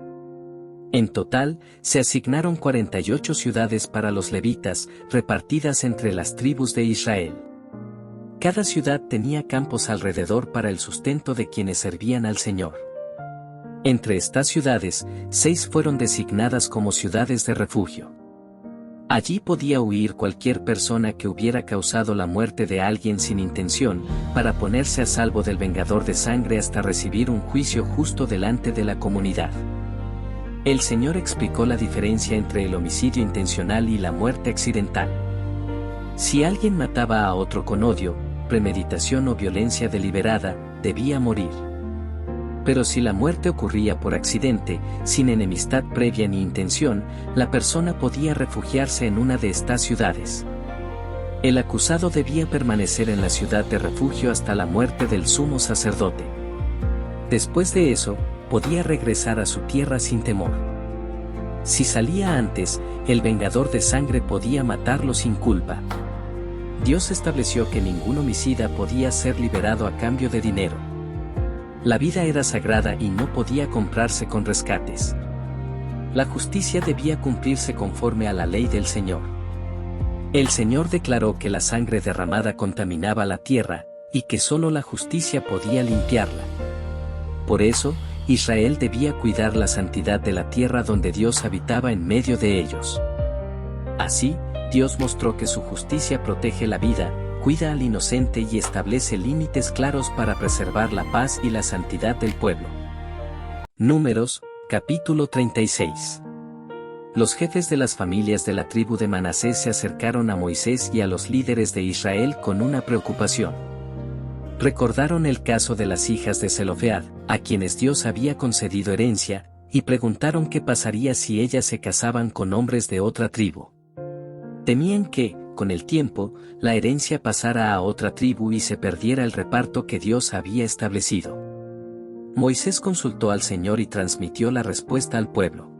En total, se asignaron 48 ciudades para los levitas, repartidas entre las tribus de Israel. Cada ciudad tenía campos alrededor para el sustento de quienes servían al Señor. Entre estas ciudades, 6 fueron designadas como ciudades de refugio. Allí podía huir cualquier persona que hubiera causado la muerte de alguien sin intención, para ponerse a salvo del vengador de sangre hasta recibir un juicio justo delante de la comunidad. El Señor explicó la diferencia entre el homicidio intencional y la muerte accidental. Si alguien mataba a otro con odio, premeditación o violencia deliberada, debía morir. Pero si la muerte ocurría por accidente, sin enemistad previa ni intención, la persona podía refugiarse en una de estas ciudades. El acusado debía permanecer en la ciudad de refugio hasta la muerte del sumo sacerdote. Después de eso, podía regresar a su tierra sin temor. Si salía antes, el vengador de sangre podía matarlo sin culpa. Dios estableció que ningún homicida podía ser liberado a cambio de dinero. La vida era sagrada y no podía comprarse con rescates. La justicia debía cumplirse conforme a la ley del Señor. El Señor declaró que la sangre derramada contaminaba la tierra, y que solo la justicia podía limpiarla. Por eso, Israel debía cuidar la santidad de la tierra donde Dios habitaba en medio de ellos. Así, Dios mostró que su justicia protege la vida, cuida al inocente y establece límites claros para preservar la paz y la santidad del pueblo. Números, capítulo 36. Los jefes de las familias de la tribu de Manasés se acercaron a Moisés y a los líderes de Israel con una preocupación. Recordaron el caso de las hijas de Zelofead, a quienes Dios había concedido herencia, y preguntaron qué pasaría si ellas se casaban con hombres de otra tribu. Temían que, con el tiempo, la herencia pasara a otra tribu y se perdiera el reparto que Dios había establecido. Moisés consultó al Señor y transmitió la respuesta al pueblo.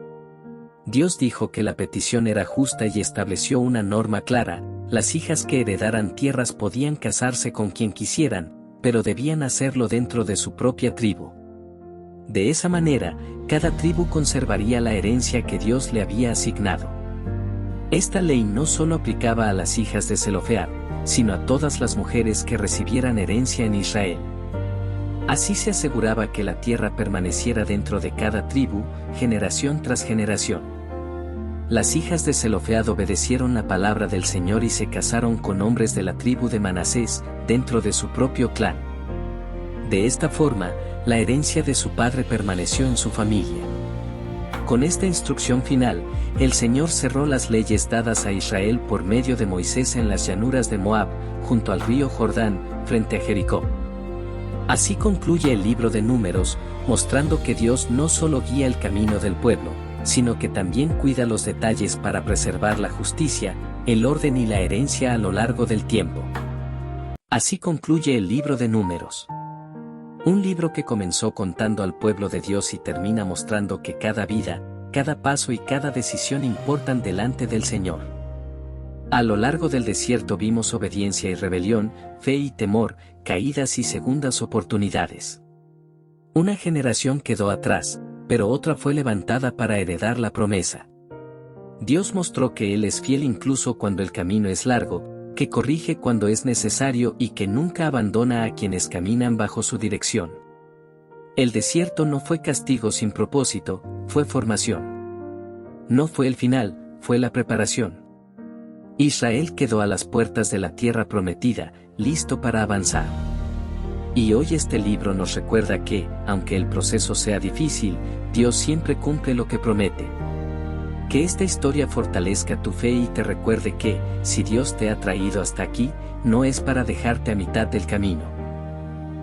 Dios dijo que la petición era justa y estableció una norma clara: las hijas que heredaran tierras podían casarse con quien quisieran, pero debían hacerlo dentro de su propia tribu. De esa manera, cada tribu conservaría la herencia que Dios le había asignado. Esta ley no solo aplicaba a las hijas de Zelofead, sino a todas las mujeres que recibieran herencia en Israel. Así se aseguraba que la tierra permaneciera dentro de cada tribu, generación tras generación. Las hijas de Zelofead obedecieron la palabra del Señor y se casaron con hombres de la tribu de Manasés, dentro de su propio clan. De esta forma, la herencia de su padre permaneció en su familia. Con esta instrucción final, el Señor cerró las leyes dadas a Israel por medio de Moisés en las llanuras de Moab, junto al río Jordán, frente a Jericó. Así concluye el libro de Números, mostrando que Dios no solo guía el camino del pueblo, sino que también cuida los detalles para preservar la justicia, el orden y la herencia a lo largo del tiempo. Así concluye el libro de Números. Un libro que comenzó contando al pueblo de Dios y termina mostrando que cada vida, cada paso y cada decisión importan delante del Señor. A lo largo del desierto vimos obediencia y rebelión, fe y temor, caídas y segundas oportunidades. Una generación quedó atrás, pero otra fue levantada para heredar la promesa. Dios mostró que Él es fiel incluso cuando el camino es largo, que corrige cuando es necesario y que nunca abandona a quienes caminan bajo su dirección. El desierto no fue castigo sin propósito, fue formación. No fue el final, fue la preparación. Israel quedó a las puertas de la tierra prometida, listo para avanzar. Y hoy este libro nos recuerda que, aunque el proceso sea difícil, Dios siempre cumple lo que promete. Que esta historia fortalezca tu fe y te recuerde que, si Dios te ha traído hasta aquí, no es para dejarte a mitad del camino.